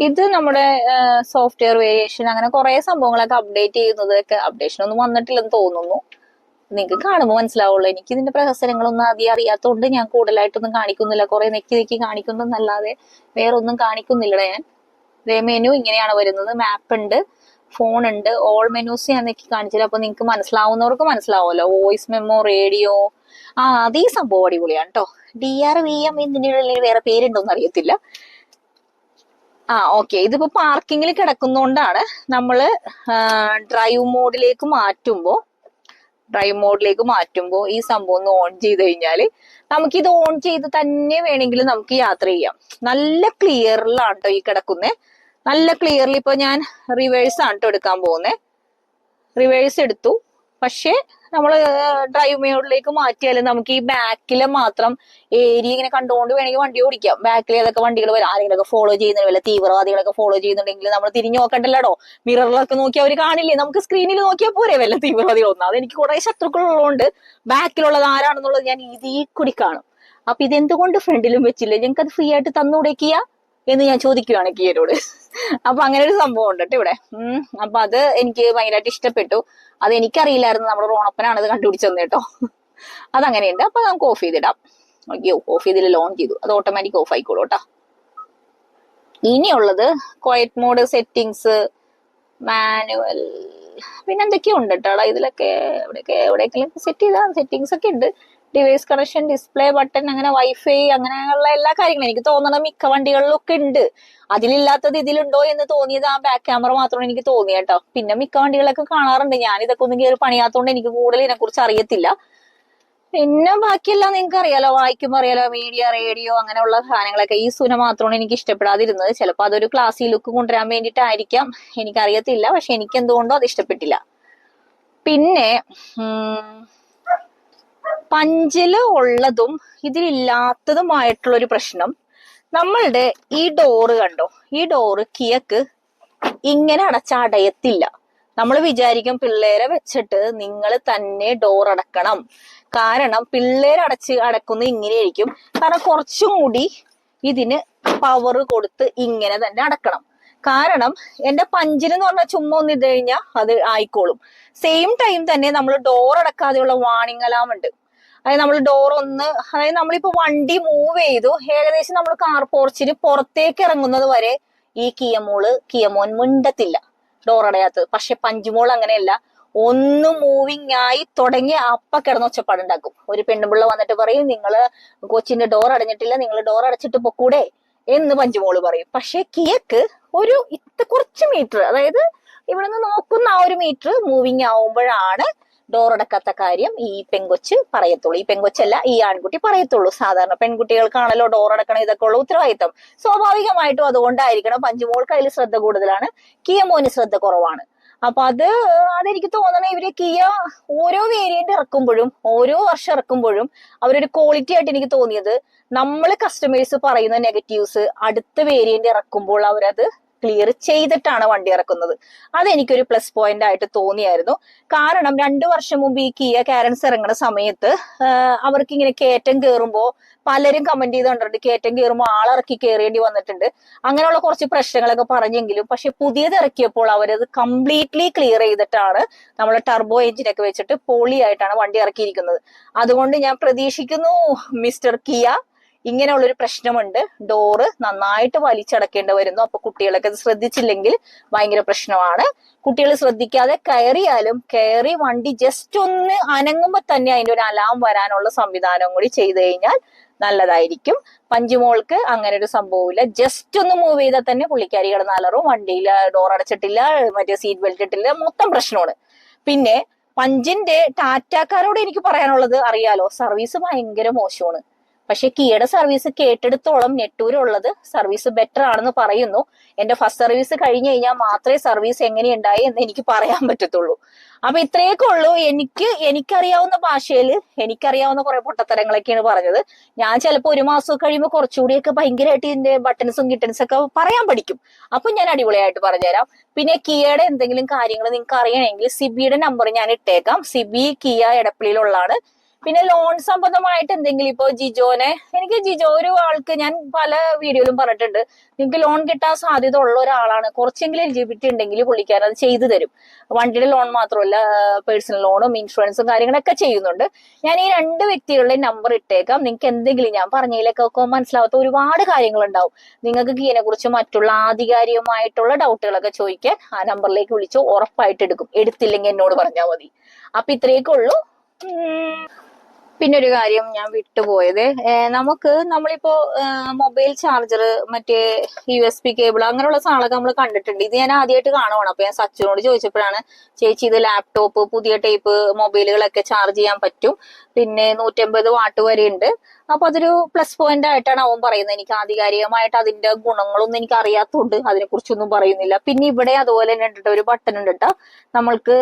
ഇത് നമ്മുടെ സോഫ്റ്റ്വെയർ വേരിയേഷൻ, അങ്ങനെ കുറെ സംഭവങ്ങളൊക്കെ അപ്ഡേറ്റ് ചെയ്യുന്നതൊക്കെ അപ്ഡേഷൻ ഒന്നും വന്നിട്ടില്ലെന്ന് തോന്നുന്നു. നിങ്ങൾക്ക് കാണുമ്പോൾ മനസ്സിലാവുള്ളൂ. എനിക്ക് ഇതിന്റെ പ്രഹസനങ്ങളൊന്നും ആദ്യം അറിയാത്തതുകൊണ്ട് ഞാൻ കൂടുതലായിട്ടൊന്നും കാണിക്കുന്നില്ല. കുറെ നെക്കി കാണിക്കുന്നല്ലാതെ വേറെ ഒന്നും കാണിക്കുന്നില്ല ഞാൻ. മെനു ഇങ്ങനെയാണ് വരുന്നത്. മാപ്പ് ഉണ്ട്, ഫോൺ ഉണ്ട്, ഓൾ മെനൂസ് ഞാൻ നെക്കി കാണിച്ചില്ല. അപ്പൊ നിങ്ങൾക്ക് മനസ്സിലാവുന്നവർക്ക് മനസ്സിലാവുമല്ലോ. വോയിസ് മെമ്മോ, റേഡിയോ, അത് ഈ സംഭവം അടിപൊളിയാണ് കേട്ടോ. DRVM എന്തിനുള്ള വേറെ പേരുണ്ടോന്ന് അറിയത്തില്ല. ഓക്കെ. ഇതിപ്പോ പാർക്കിങ്ങിൽ കിടക്കുന്നോണ്ടാണ് നമ്മള് ഡ്രൈവ് മോഡിലേക്ക് മാറ്റുമ്പോ ഈ സംഭവം ഒന്ന് ഓൺ ചെയ്ത് കഴിഞ്ഞാല് നമുക്കിത് ഓൺ ചെയ്ത് തന്നെ വേണമെങ്കിൽ നമുക്ക് യാത്ര ചെയ്യാം. നല്ല ക്ലിയറിലാണ് കേട്ടോ ഈ കിടക്കുന്നേ. നല്ല ക്ലിയറിൽ ഇപ്പൊ ഞാൻ റിവേഴ്സ് ആണ് കേട്ടോ എടുക്കാൻ പോകുന്നത്. റിവേഴ്സ് എടുത്തു. പക്ഷെ നമ്മൾ ഡ്രൈവ് മോഡിലേക്ക് മാറ്റിയാലും നമുക്ക് ഈ ബാക്കിലെ മാത്രം ഏരിയ ഇങ്ങനെ കണ്ടുകൊണ്ട് വേണമെങ്കിൽ വണ്ടി ഓടിക്കാം. ബാക്കിൽ ഏതൊക്കെ വണ്ടികൾ വരും, ആരെങ്കിലൊക്കെ ഫോളോ ചെയ്യുന്നുണ്ട്, വല്ല തീവ്രവാദികളൊക്കെ ഫോളോ ചെയ്യുന്നുണ്ടെങ്കിൽ നമ്മൾ തിരിഞ്ഞു നോക്കണ്ടല്ലോ. മിററിലൊക്കെ നോക്കി അവർ കാണില്ലേ, നമുക്ക് സ്ക്രീനിൽ നോക്കിയാൽ പോരെ വല്ല തീവ്രവാദികളൊന്നും. അതെനിക്ക് കുറെ ശത്രുക്കൾ ഉള്ളതുകൊണ്ട് ബാക്കിലുള്ളത് ആരാണെന്നുള്ളത് ഞാൻ ഇതിൽ കൂടി കാണും. അപ്പൊ ഇതെന്തുകൊണ്ട് ഫ്രണ്ടിലും വെച്ചില്ലേ, ഞങ്ങൾക്ക് അത് ഫ്രീ ആയിട്ട് തന്നുകൂടേക്കിയ എന്ന് ഞാൻ ചോദിക്കുവാണ് കിയരോട്. അപ്പൊ അങ്ങനെ ഒരു സംഭവം ഉണ്ട് കേട്ടോ ഇവിടെ. അപ്പൊ അത് എനിക്ക് ഭയങ്കരമായിട്ട് ഇഷ്ടപ്പെട്ടു. അത് എനിക്കറിയില്ലായിരുന്നു, നമ്മുടെ റോണപ്പനാണ് ഇത് കണ്ടുപിടിച്ചത് കേട്ടോ. അതങ്ങനെയുണ്ട്. അപ്പൊ നമുക്ക് ഓഫ് ചെയ്തിടാം. അയ്യോ, ഓഫ് ചെയ്തില്ല, ഓൺ ചെയ്തു. അത് ഓട്ടോമാറ്റിക് ഓഫ് ആയിക്കോളൂ കേട്ടോ. ഇനിയുള്ളത് ക്വയറ്റ് മോഡ്, സെറ്റിങ്സ്, മാനുവൽ, പിന്നെ എന്തൊക്കെയോ ഉണ്ട് കേട്ടോ ഇതിലൊക്കെ. എവിടെയെങ്കിലും സെറ്റ് ചെയ്താൽ സെറ്റിങ്സ് ഒക്കെ ഉണ്ട്. ഡിവൈസ് കണക്ഷൻ, ഡിസ്പ്ലേ ബട്ടൺ, അങ്ങനെ വൈഫൈ, അങ്ങനെയുള്ള എല്ലാ കാര്യങ്ങളും എനിക്ക് തോന്നണം മിക്ക വണ്ടികളിലൊക്കെ ഉണ്ട്. അതിലില്ലാത്തത് ഇതിലുണ്ടോ എന്ന് തോന്നിയത് ആ ബാക്ക് ക്യാമറ മാത്രമാണ് എനിക്ക് തോന്നിയ കേട്ടോ. പിന്നെ മിക്ക വണ്ടികളൊക്കെ കാണാറുണ്ട്. ഞാൻ ഇതൊക്കെ ഒന്നും കയറി പണിയാത്തോണ്ട് എനിക്ക് കൂടുതൽ ഇതിനെ കുറിച്ച് അറിയത്തില്ല. പിന്നെ ബാക്കിയെല്ലാം നിങ്ങൾക്ക് അറിയാലോ, വായിക്കുമ്പോൾ അറിയാലോ, മീഡിയ, റേഡിയോ, അങ്ങനെയുള്ള സാധനങ്ങളൊക്കെ. ഈ സുന മാത്രമാണ് എനിക്ക് ഇഷ്ടപ്പെടാതിരുന്നത്. ചിലപ്പോൾ അതൊരു ക്ലാസി ലുക്ക് കൊണ്ടുവരാൻ വേണ്ടിയിട്ടായിരിക്കാം, എനിക്കറിയത്തില്ല. പക്ഷെ എനിക്ക് എന്തുകൊണ്ടോ അത് ഇഷ്ടപ്പെട്ടില്ല. പിന്നെ പഞ്ചില് ഉള്ളതും ഇതിലില്ലാത്തതുമായിട്ടുള്ള ഒരു പ്രശ്നം, നമ്മളുടെ ഈ ഡോറ് കണ്ടോ, ഈ ഡോറ് കിയക്ക് ഇങ്ങനെ അടച്ചടയത്തില്ല. നമ്മൾ വിചാരിക്കും പിള്ളേരെ വെച്ചിട്ട് നിങ്ങൾ തന്നെ ഡോർ അടക്കണം. കാരണം പിള്ളേർ അടക്കുന്നത് ഇങ്ങനെയായിരിക്കും. കാരണം കുറച്ചും കൂടി ഇതിന് പവർ കൊടുത്ത് ഇങ്ങനെ തന്നെ അടക്കണം. കാരണം എന്റെ പഞ്ചിന് എന്ന് പറഞ്ഞാൽ ചുമ്മാ ഒന്ന് ഇത് കഴിഞ്ഞാൽ അത് ആയിക്കോളും. സെയിം ടൈം തന്നെ നമ്മൾ ഡോർ അടക്കാതെയുള്ള വാണിംഗ് അലാം ഉണ്ട്. അതായത് നമ്മൾ ഡോർ അതായത് നമ്മളിപ്പോ വണ്ടി മൂവ് ചെയ്തു, ഏകദേശം നമ്മൾ കാർ പോർച്ചിന് പുറത്തേക്ക് ഇറങ്ങുന്നത് വരെ ഈ കിയമോൻ മുണ്ടത്തില്ല ഡോർ അടയാത്തത്. പക്ഷെ പഞ്ചുമോൾ അങ്ങനെയല്ല. ഒന്ന് മൂവിങ് ആയി തുടങ്ങി അപ്പ കിടന്ന് ഒച്ചപ്പാടുണ്ടാക്കും. ഒരു പെണ്ണുപിള്ള വന്നിട്ട് പറയും, നിങ്ങള് കൊച്ചിന്റെ ഡോർ അടഞ്ഞിട്ടില്ല, നിങ്ങൾ ഡോർ അടച്ചിട്ട് പൊക്കൂടെ എന്ന് പഞ്ചുമോള് പറയും. പക്ഷെ കിയക്ക് ഒരു കുറച്ച് മീറ്റർ, അതായത് ഇവിടെ നിന്ന് നോക്കുന്ന ആ ഒരു മീറ്റർ മൂവിങ് ആവുമ്പോഴാണ് ഡോർ അടക്കാത്ത കാര്യം ഈ പെങ്കൊച്ച് പറയത്തുള്ളൂ. ഈ പെങ്കൊച്ചല്ല, ഈ ആൺകുട്ടി പറയത്തുള്ളൂ. സാധാരണ പെൺകുട്ടികൾക്കാണല്ലോ ഡോർ അടക്കണം ഇതൊക്കെ ഉള്ള ഉത്തരവാദിത്തം. സ്വാഭാവികമായിട്ടും അതുകൊണ്ടായിരിക്കണം പഞ്ചുമോൾക്ക് അതിൽ ശ്രദ്ധ കൂടുതലാണ്, കിയമോന് ശ്രദ്ധ കുറവാണ്. അപ്പൊ അതെനിക്ക് തോന്നണ ഇവര് കിയ ഓരോ വേരിയന്റ് ഇറക്കുമ്പോഴും, ഓരോ വർഷം ഇറക്കുമ്പോഴും അവരൊരു ക്വാളിറ്റി ആയിട്ട് എനിക്ക് തോന്നിയത്, നമ്മൾ കസ്റ്റമേഴ്സ് പറയുന്ന നെഗറ്റീവ്സ് അടുത്ത വേരിയന്റ് ഇറക്കുമ്പോൾ അവരത് ക്ലിയർ ചെയ്തിട്ടാണ് വണ്ടി ഇറക്കുന്നത്. അതെനിക്കൊരു പ്ലസ് പോയിന്റ് ആയിട്ട് തോന്നിയായിരുന്നു. കാരണം 2 വർഷം മുമ്പ് ഈ കിയ കാരൻസ് ഇറങ്ങുന്ന സമയത്ത് അവർക്ക് ഇങ്ങനെ കയറ്റം കയറുമ്പോ പലരും കമന്റ് ചെയ്ത് കണ്ടിട്ടുണ്ട്, കയറ്റം കയറുമ്പോൾ ആളിറക്കി കയറേണ്ടി വന്നിട്ടുണ്ട്. അങ്ങനെയുള്ള കുറച്ച് പ്രശ്നങ്ങളൊക്കെ പറഞ്ഞെങ്കിലും പക്ഷെ പുതിയത് ഇറക്കിയപ്പോൾ അവരത് കംപ്ലീറ്റ്ലി ക്ലിയർ ചെയ്തിട്ടാണ് നമ്മളെ ടർബോ എഞ്ചിനൊക്കെ വെച്ചിട്ട് പൊളിയായിട്ടാണ് വണ്ടി ഇറക്കിയിരിക്കുന്നത്. അതുകൊണ്ട് ഞാൻ പ്രതീക്ഷിക്കുന്നു മിസ്റ്റർ കിയ, ഇങ്ങനെയുള്ളൊരു പ്രശ്നമുണ്ട്, ഡോറ് നന്നായിട്ട് വലിച്ചടക്കേണ്ടി വരുന്നു. അപ്പൊ കുട്ടികളൊക്കെ ശ്രദ്ധിച്ചില്ലെങ്കിൽ ഭയങ്കര പ്രശ്നമാണ്. കുട്ടികൾ ശ്രദ്ധിക്കാതെ കയറി വണ്ടി ജസ്റ്റ് ഒന്ന് അനങ്ങുമ്പോ തന്നെ അതിന്റെ ഒരു അലാം വരാനുള്ള സംവിധാനം കൂടി ചെയ്തു കഴിഞ്ഞാൽ നല്ലതായിരിക്കും. പഞ്ചുമോൾക്ക് അങ്ങനെ ഒരു സംഭവമില്ല. ജസ്റ്റ് ഒന്ന് മൂവ് ചെയ്താൽ തന്നെ പുള്ളിക്കാരി കിടന്ന് അലറും. വണ്ടിയിൽ ഡോർ അടച്ചിട്ടില്ല, മറ്റേ സീറ്റ് ബെൽറ്റ് ഇട്ടില്ല, മൊത്തം പ്രശ്നമാണ്. പിന്നെ പഞ്ചിന്റെ ടാറ്റാക്കാരോട് എനിക്ക് പറയാനുള്ളത്, അറിയാലോ, സർവീസ് ഭയങ്കര മോശമാണ്. പക്ഷെ കിയയുടെ സർവീസ് കേട്ടെടുത്തോളം നെട്ടൂരുള്ളത് സർവീസ് ബെറ്റർ ആണെന്ന് പറയുന്നു. എന്റെ ഫസ്റ്റ് സർവീസ് കഴിഞ്ഞു കഴിഞ്ഞാൽ മാത്രമേ സർവീസ് എങ്ങനെയുണ്ടായി എന്ന് എനിക്ക് പറയാൻ പറ്റത്തുള്ളൂ. അപ്പൊ ഇത്രയൊക്കെ ഉള്ളൂ. എനിക്കറിയാവുന്ന ഭാഷയിൽ എനിക്കറിയാവുന്ന കുറെ പൊട്ടത്തരങ്ങളൊക്കെയാണ് പറഞ്ഞത്. ഞാൻ ചിലപ്പോൾ 1 മാസം കഴിയുമ്പോൾ കുറച്ചുകൂടിയൊക്കെ ഭയങ്കരമായിട്ട് ഇതിന്റെ ബട്ടൺസും കിട്ടൺസും ഒക്കെ പറയാൻ പഠിക്കും. അപ്പൊ ഞാൻ അടിപൊളിയായിട്ട് പറഞ്ഞുതരാം. പിന്നെ കിയയുടെ എന്തെങ്കിലും കാര്യങ്ങൾ നിങ്ങൾക്ക് അറിയണമെങ്കിൽ സിബിയുടെ നമ്പർ ഞാൻ ഇട്ടേക്കാം. സിബി കിയ എടപ്പള്ളിയിലുള്ളതാണ്. പിന്നെ ലോൺ സംബന്ധമായിട്ട് എന്തെങ്കിലും, ഇപ്പൊ ജിജോ ഒരു ആൾക്ക് ഞാൻ പല വീഡിയോയിലും പറഞ്ഞിട്ടുണ്ട്, നിങ്ങൾക്ക് ലോൺ കിട്ടാൻ സാധ്യത ഉള്ള ഒരാളാണ്, കുറച്ചെങ്കിലും എലിജിബിലിറ്റി ഉണ്ടെങ്കിൽ പുള്ളിക്കാരൻ അത് ചെയ്തു തരും. വണ്ടിയുടെ ലോൺ മാത്രമല്ല, പേഴ്സണൽ ലോണും ഇൻഷുറൻസും കാര്യങ്ങളൊക്കെ ചെയ്യുന്നുണ്ട്. ഞാൻ ഈ 2 വ്യക്തികളുടെ നമ്പർ ഇട്ടേക്കാം. നിങ്ങൾക്ക് എന്തെങ്കിലും ഞാൻ പറഞ്ഞതിലേക്കൊക്കെ മനസ്സിലാവാത്ത ഒരുപാട് കാര്യങ്ങളുണ്ടാവും. നിങ്ങൾക്ക് ഇതിനെ കുറിച്ച് മറ്റുള്ള ആധികാരികമായിട്ടുള്ള ഡൗട്ടുകളൊക്കെ ചോദിക്കാൻ ആ നമ്പറിലേക്ക് വിളിച്ചോ, ഉറപ്പായിട്ട് എടുക്കും. എടുത്തില്ലെങ്കിൽ എന്നോട് പറഞ്ഞാൽ മതി. അപ്പൊ ഇത്രയൊക്കെ ഉള്ളൂ. പിന്നെ ഒരു കാര്യം ഞാൻ വിട്ടുപോയത്, നമ്മളിപ്പോ മൊബൈൽ ചാർജർ, മറ്റേ USB കേബിൾ, അങ്ങനെയുള്ള സാധനങ്ങളൊക്കെ നമ്മൾ കണ്ടിട്ടുണ്ട്. ഇത് ഞാൻ ആദ്യമായിട്ട് കാണുവാണ്. അപ്പൊ ഞാൻ സച്ചിനോട് ചോദിച്ചപ്പോഴാണ്, ചേച്ചി ഇത് ലാപ്ടോപ്പ്, പുതിയ ടൈപ്പ് മൊബൈലുകളൊക്കെ ചാർജ് ചെയ്യാൻ പറ്റും, പിന്നെ 150 വാട്ട് വരെ ഉണ്ട്. അപ്പൊ അതൊരു പ്ലസ് പോയിന്റ് ആയിട്ടാണ് അവൻ പറയുന്നത്. എനിക്ക് ആധികാരികമായിട്ട് അതിന്റെ ഗുണങ്ങളൊന്നും എനിക്ക് അറിയാത്തതുകൊണ്ട് അതിനെ കുറിച്ചൊന്നും പറയുന്നില്ല. പിന്നെ ഇവിടെ അതുപോലെ തന്നെ ഉണ്ട് ഒരു ബട്ടൺ ഉണ്ട് കേട്ടോ, നമ്മൾക്ക്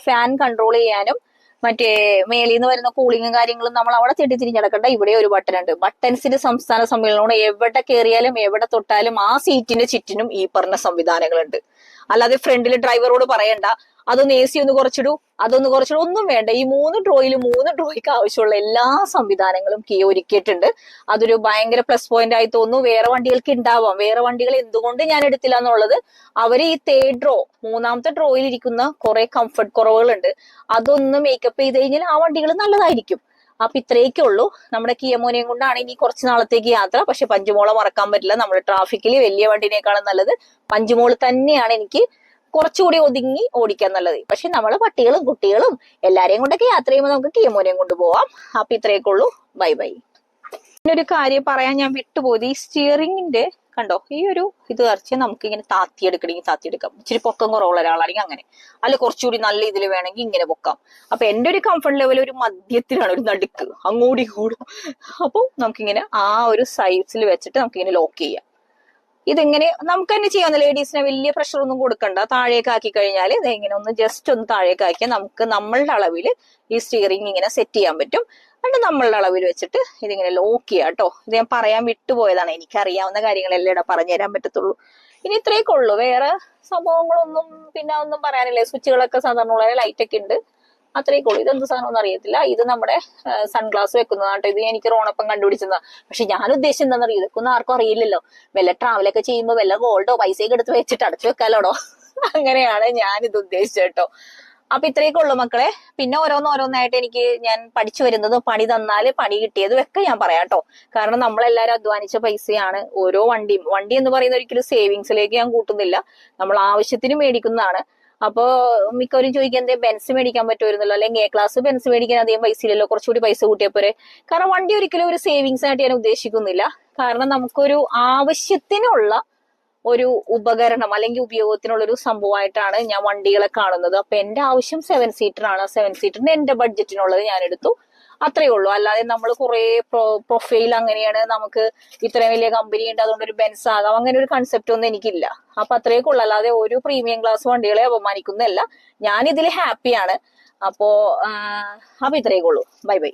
ഫാൻ കൺട്രോൾ ചെയ്യാനും മറ്റേ മേലിൽ നിന്ന് വരുന്ന കൂളിങ്ങും കാര്യങ്ങളും നമ്മൾ അവിടെ തിരിഞ്ഞടക്കണ്ട. ഇവിടെ ഒരു ബട്ടൺ ഉണ്ട്. ബട്ടൺസിന്റെ സംസ്ഥാന സമ്മേളനമാണ്. എവിടെ കയറിയാലും എവിടെ തൊട്ടാലും ആ സീറ്റിന്റെ ചുറ്റിനും ഈ പറഞ്ഞ സംവിധാനങ്ങളുണ്ട്. അല്ലാതെ ഫ്രണ്ടിൽ ഡ്രൈവറോട് പറയണ്ട അതൊന്ന് AC ഒന്ന് കുറച്ചിടൂ, അതൊന്ന് കുറച്ചിടൂ, ഒന്നും വേണ്ട. ഈ 3 ഡ്രോയ്ക്ക് ആവശ്യമുള്ള എല്ലാ സംവിധാനങ്ങളും കിയ ഒരുക്കിയിട്ടുണ്ട്. അതൊരു ഭയങ്കര പ്ലസ് പോയിന്റ് ആയി തോന്നുന്നു. വേറെ വണ്ടികൾക്ക് ഉണ്ടാവാം, വേറെ വണ്ടികൾ എന്തുകൊണ്ട് ഞാൻ എടുത്തില്ല എന്നുള്ളത്, അവര് ഈ മൂന്നാമത്തെ ഡ്രോയിൽ ഇരിക്കുന്ന കുറെ കംഫർട്ട് കുറവുകളുണ്ട്, അതൊന്ന് മേക്കപ്പ് ചെയ്ത് കഴിഞ്ഞാൽ ആ വണ്ടികൾ നല്ലതായിരിക്കും. അപ്പൊ ഇത്രയൊക്കെ ഉള്ളൂ. നമ്മുടെ കിയ മോനെയും കൊണ്ടാണ് ഇനി കുറച്ച് നാളത്തേക്ക് യാത്ര. പക്ഷെ പഞ്ചുമോളെ മറക്കാൻ പറ്റില്ല. നമ്മുടെ ട്രാഫിക്കിൽ വലിയ വണ്ടിനേക്കാളും നല്ലത് പഞ്ചുമോള് തന്നെയാണ് എനിക്ക് കുറച്ചുകൂടി ഒതുങ്ങി ഓടിക്കാൻ നല്ലത്. പക്ഷെ നമ്മള് പട്ടികളും കുട്ടികളും എല്ലാരെയും കൊണ്ടൊക്കെ യാത്ര ചെയ്യുമ്പോൾ നമുക്ക് കിയ മോനെയും കൊണ്ട് പോവാം. അപ്പൊ ഇത്രയൊക്കെ ഉള്ളൂ. Bye bye. ഒരു കാര്യം പറയാൻ ഞാൻ വിട്ടുപോയത്, ഈ സ്റ്റിയറിംഗിന്റെ കണ്ടോ, ഈ ഒരു ഇത് വരച്ച് നമുക്ക് ഇങ്ങനെ താത്തിയെടുക്കണമെങ്കിൽ താത്തിയെടുക്കാം. ഇച്ചിരി പൊക്കം കുറവുള്ള ഒരാളാണെങ്കിൽ അങ്ങനെ, അല്ല കുറച്ചുകൂടി നല്ല ഇതിൽ വേണമെങ്കിൽ ഇങ്ങനെ പൊക്കാം. അപ്പൊ എന്റെ ഒരു കംഫർട്ട് ലെവൽ ഒരു മധ്യത്തിലാണ്, ഒരു നടുക്ക്, അങ്ങോട്ടും ഇങ്ങോട്ടും. അപ്പൊ നമുക്കിങ്ങനെ ആ ഒരു സൈസിൽ വെച്ചിട്ട് നമുക്കിങ്ങനെ ലോക്ക് ചെയ്യാം. ഇതിങ്ങനെ നമുക്ക് തന്നെ ചെയ്യാവുന്ന, ലേഡീസിനെ വലിയ പ്രഷർ ഒന്നും കൊടുക്കണ്ട. താഴേക്ക് ആക്കി കഴിഞ്ഞാൽ ഇതെങ്ങനെ ഒന്ന് ജസ്റ്റ് ഒന്ന് താഴേക്ക് ആക്കിയാൽ നമുക്ക് നമ്മളുടെ അളവിൽ ഈ സ്റ്റിയറിംഗ് ഇങ്ങനെ സെറ്റ് ചെയ്യാൻ പറ്റും. എന്നിട്ട് നമ്മളുടെ അളവിൽ വെച്ചിട്ട് ഇതിങ്ങനെ ലോക്ക് ചെയ്യാം കേട്ടോ. ഇത് ഞാൻ പറയാൻ വിട്ടുപോയതാണ്. എനിക്കറിയാവുന്ന കാര്യങ്ങളെല്ലാം ഇവിടെ പറഞ്ഞു തരാൻ പറ്റത്തുള്ളൂ. ഇനി ഇത്രയൊക്കെ ഉള്ളൂ, വേറെ സംഭവങ്ങളൊന്നും പിന്നെ ഒന്നും പറയാനില്ല. സ്വിച്ചുകളൊക്കെ സാധാരണ ഉള്ള ലൈറ്റ് ഒക്കെ ഉണ്ട്, അത്രയൊക്കെ ഉള്ളൂ. ഇതെന്ത് സാധനമൊന്നും അറിയത്തില്ല. ഇത് നമ്മുടെ സൺഗ്ലാസ് വെക്കുന്നതാണ് കേട്ടോ. ഇത് എനിക്ക് റോണപ്പം കണ്ടുപിടിച്ചതാ. പക്ഷെ ഞാൻ ഉദ്ദേശിച്ചത് എന്താണെന്നറിയോ, ഇതൊക്കെ ഒന്നും ആർക്കും അറിയില്ലല്ലോ. വല്ല ട്രാവലൊക്കെ ചെയ്യുമ്പോൾ വല്ല ഗോൾഡോ പൈസയൊക്കെ എടുത്ത് വെച്ചിട്ട് അടച്ചു വെക്കാലോടോ. അങ്ങനെയാണ് ഞാൻ ഇത് ഉദ്ദേശിച്ചത് കേട്ടോ. അപ്പൊ ഇത്രയൊക്കെ ഉള്ളു മക്കളെ. പിന്നെ ഓരോന്നായിട്ട് എനിക്ക് ഞാൻ പഠിച്ചു വരുന്നത്, പണി തന്നാല് പണി കിട്ടിയതും ഒക്കെ ഞാൻ പറയാം കേട്ടോ. കാരണം നമ്മളെല്ലാരും അധ്വാനിച്ച പൈസയാണ് ഓരോ വണ്ടിയും. വണ്ടി എന്ന് പറയുന്ന ഒരിക്കലും സേവിങ്സിലേക്ക് ഞാൻ കൂട്ടുന്നില്ല, നമ്മൾ ആവശ്യത്തിന് മേടിക്കുന്നതാണ്. അപ്പൊ മിക്കവരും ചോദിക്കാൻ എന്തേ ബെൻസ് മേടിക്കാൻ പറ്റുമായിരുന്നല്ലോ, അല്ലെങ്കിൽ A-ക്ലാസ് ബെൻസ് മേടിക്കാൻ അധികം പൈസ ഇല്ലല്ലോ, കുറച്ചുകൂടി പൈസ കൂട്ടിയപ്പോരെ. കാരണം വണ്ടി ഒരിക്കലും ഒരു സേവിങ്സ് ആയിട്ട് ഞാൻ ഉദ്ദേശിക്കുന്നില്ല. കാരണം നമുക്കൊരു ആവശ്യത്തിനുള്ള ഒരു ഉപകരണം അല്ലെങ്കിൽ ഉപയോഗത്തിനുള്ള ഒരു സംഭവമായിട്ടാണ് ഞാൻ വണ്ടികളെ കാണുന്നത്. അപ്പൊ എന്റെ ആവശ്യം 7 സീറ്റർ ആണ്. 7 സീറ്ററിന് എന്റെ ബഡ്ജറ്റിനുള്ളത് ഞാൻ എടുത്തു, അത്രയേ ഉള്ളൂ. അല്ലാതെ നമ്മൾ കുറെ പ്രൊഫൈൽ അങ്ങനെയാണ്, നമുക്ക് ഇത്രയും വലിയ കമ്പനി ഉണ്ട് അതുകൊണ്ട് ഒരു ബെൻസ് ആകാം, അങ്ങനെ ഒരു കൺസെപ്റ്റ് ഒന്നും എനിക്കില്ല. അപ്പൊ അത്രയൊക്കെ ഉള്ളു. അല്ലാതെ ഒരു പ്രീമിയം ക്ലാസ് വണ്ടികളെ അപമാനിക്കുന്നതല്ല, ഞാൻ ഇതിൽ ഹാപ്പിയാണ്. അപ്പോ ഇത്രയൊക്കെ ഉള്ളൂ. Bye bye.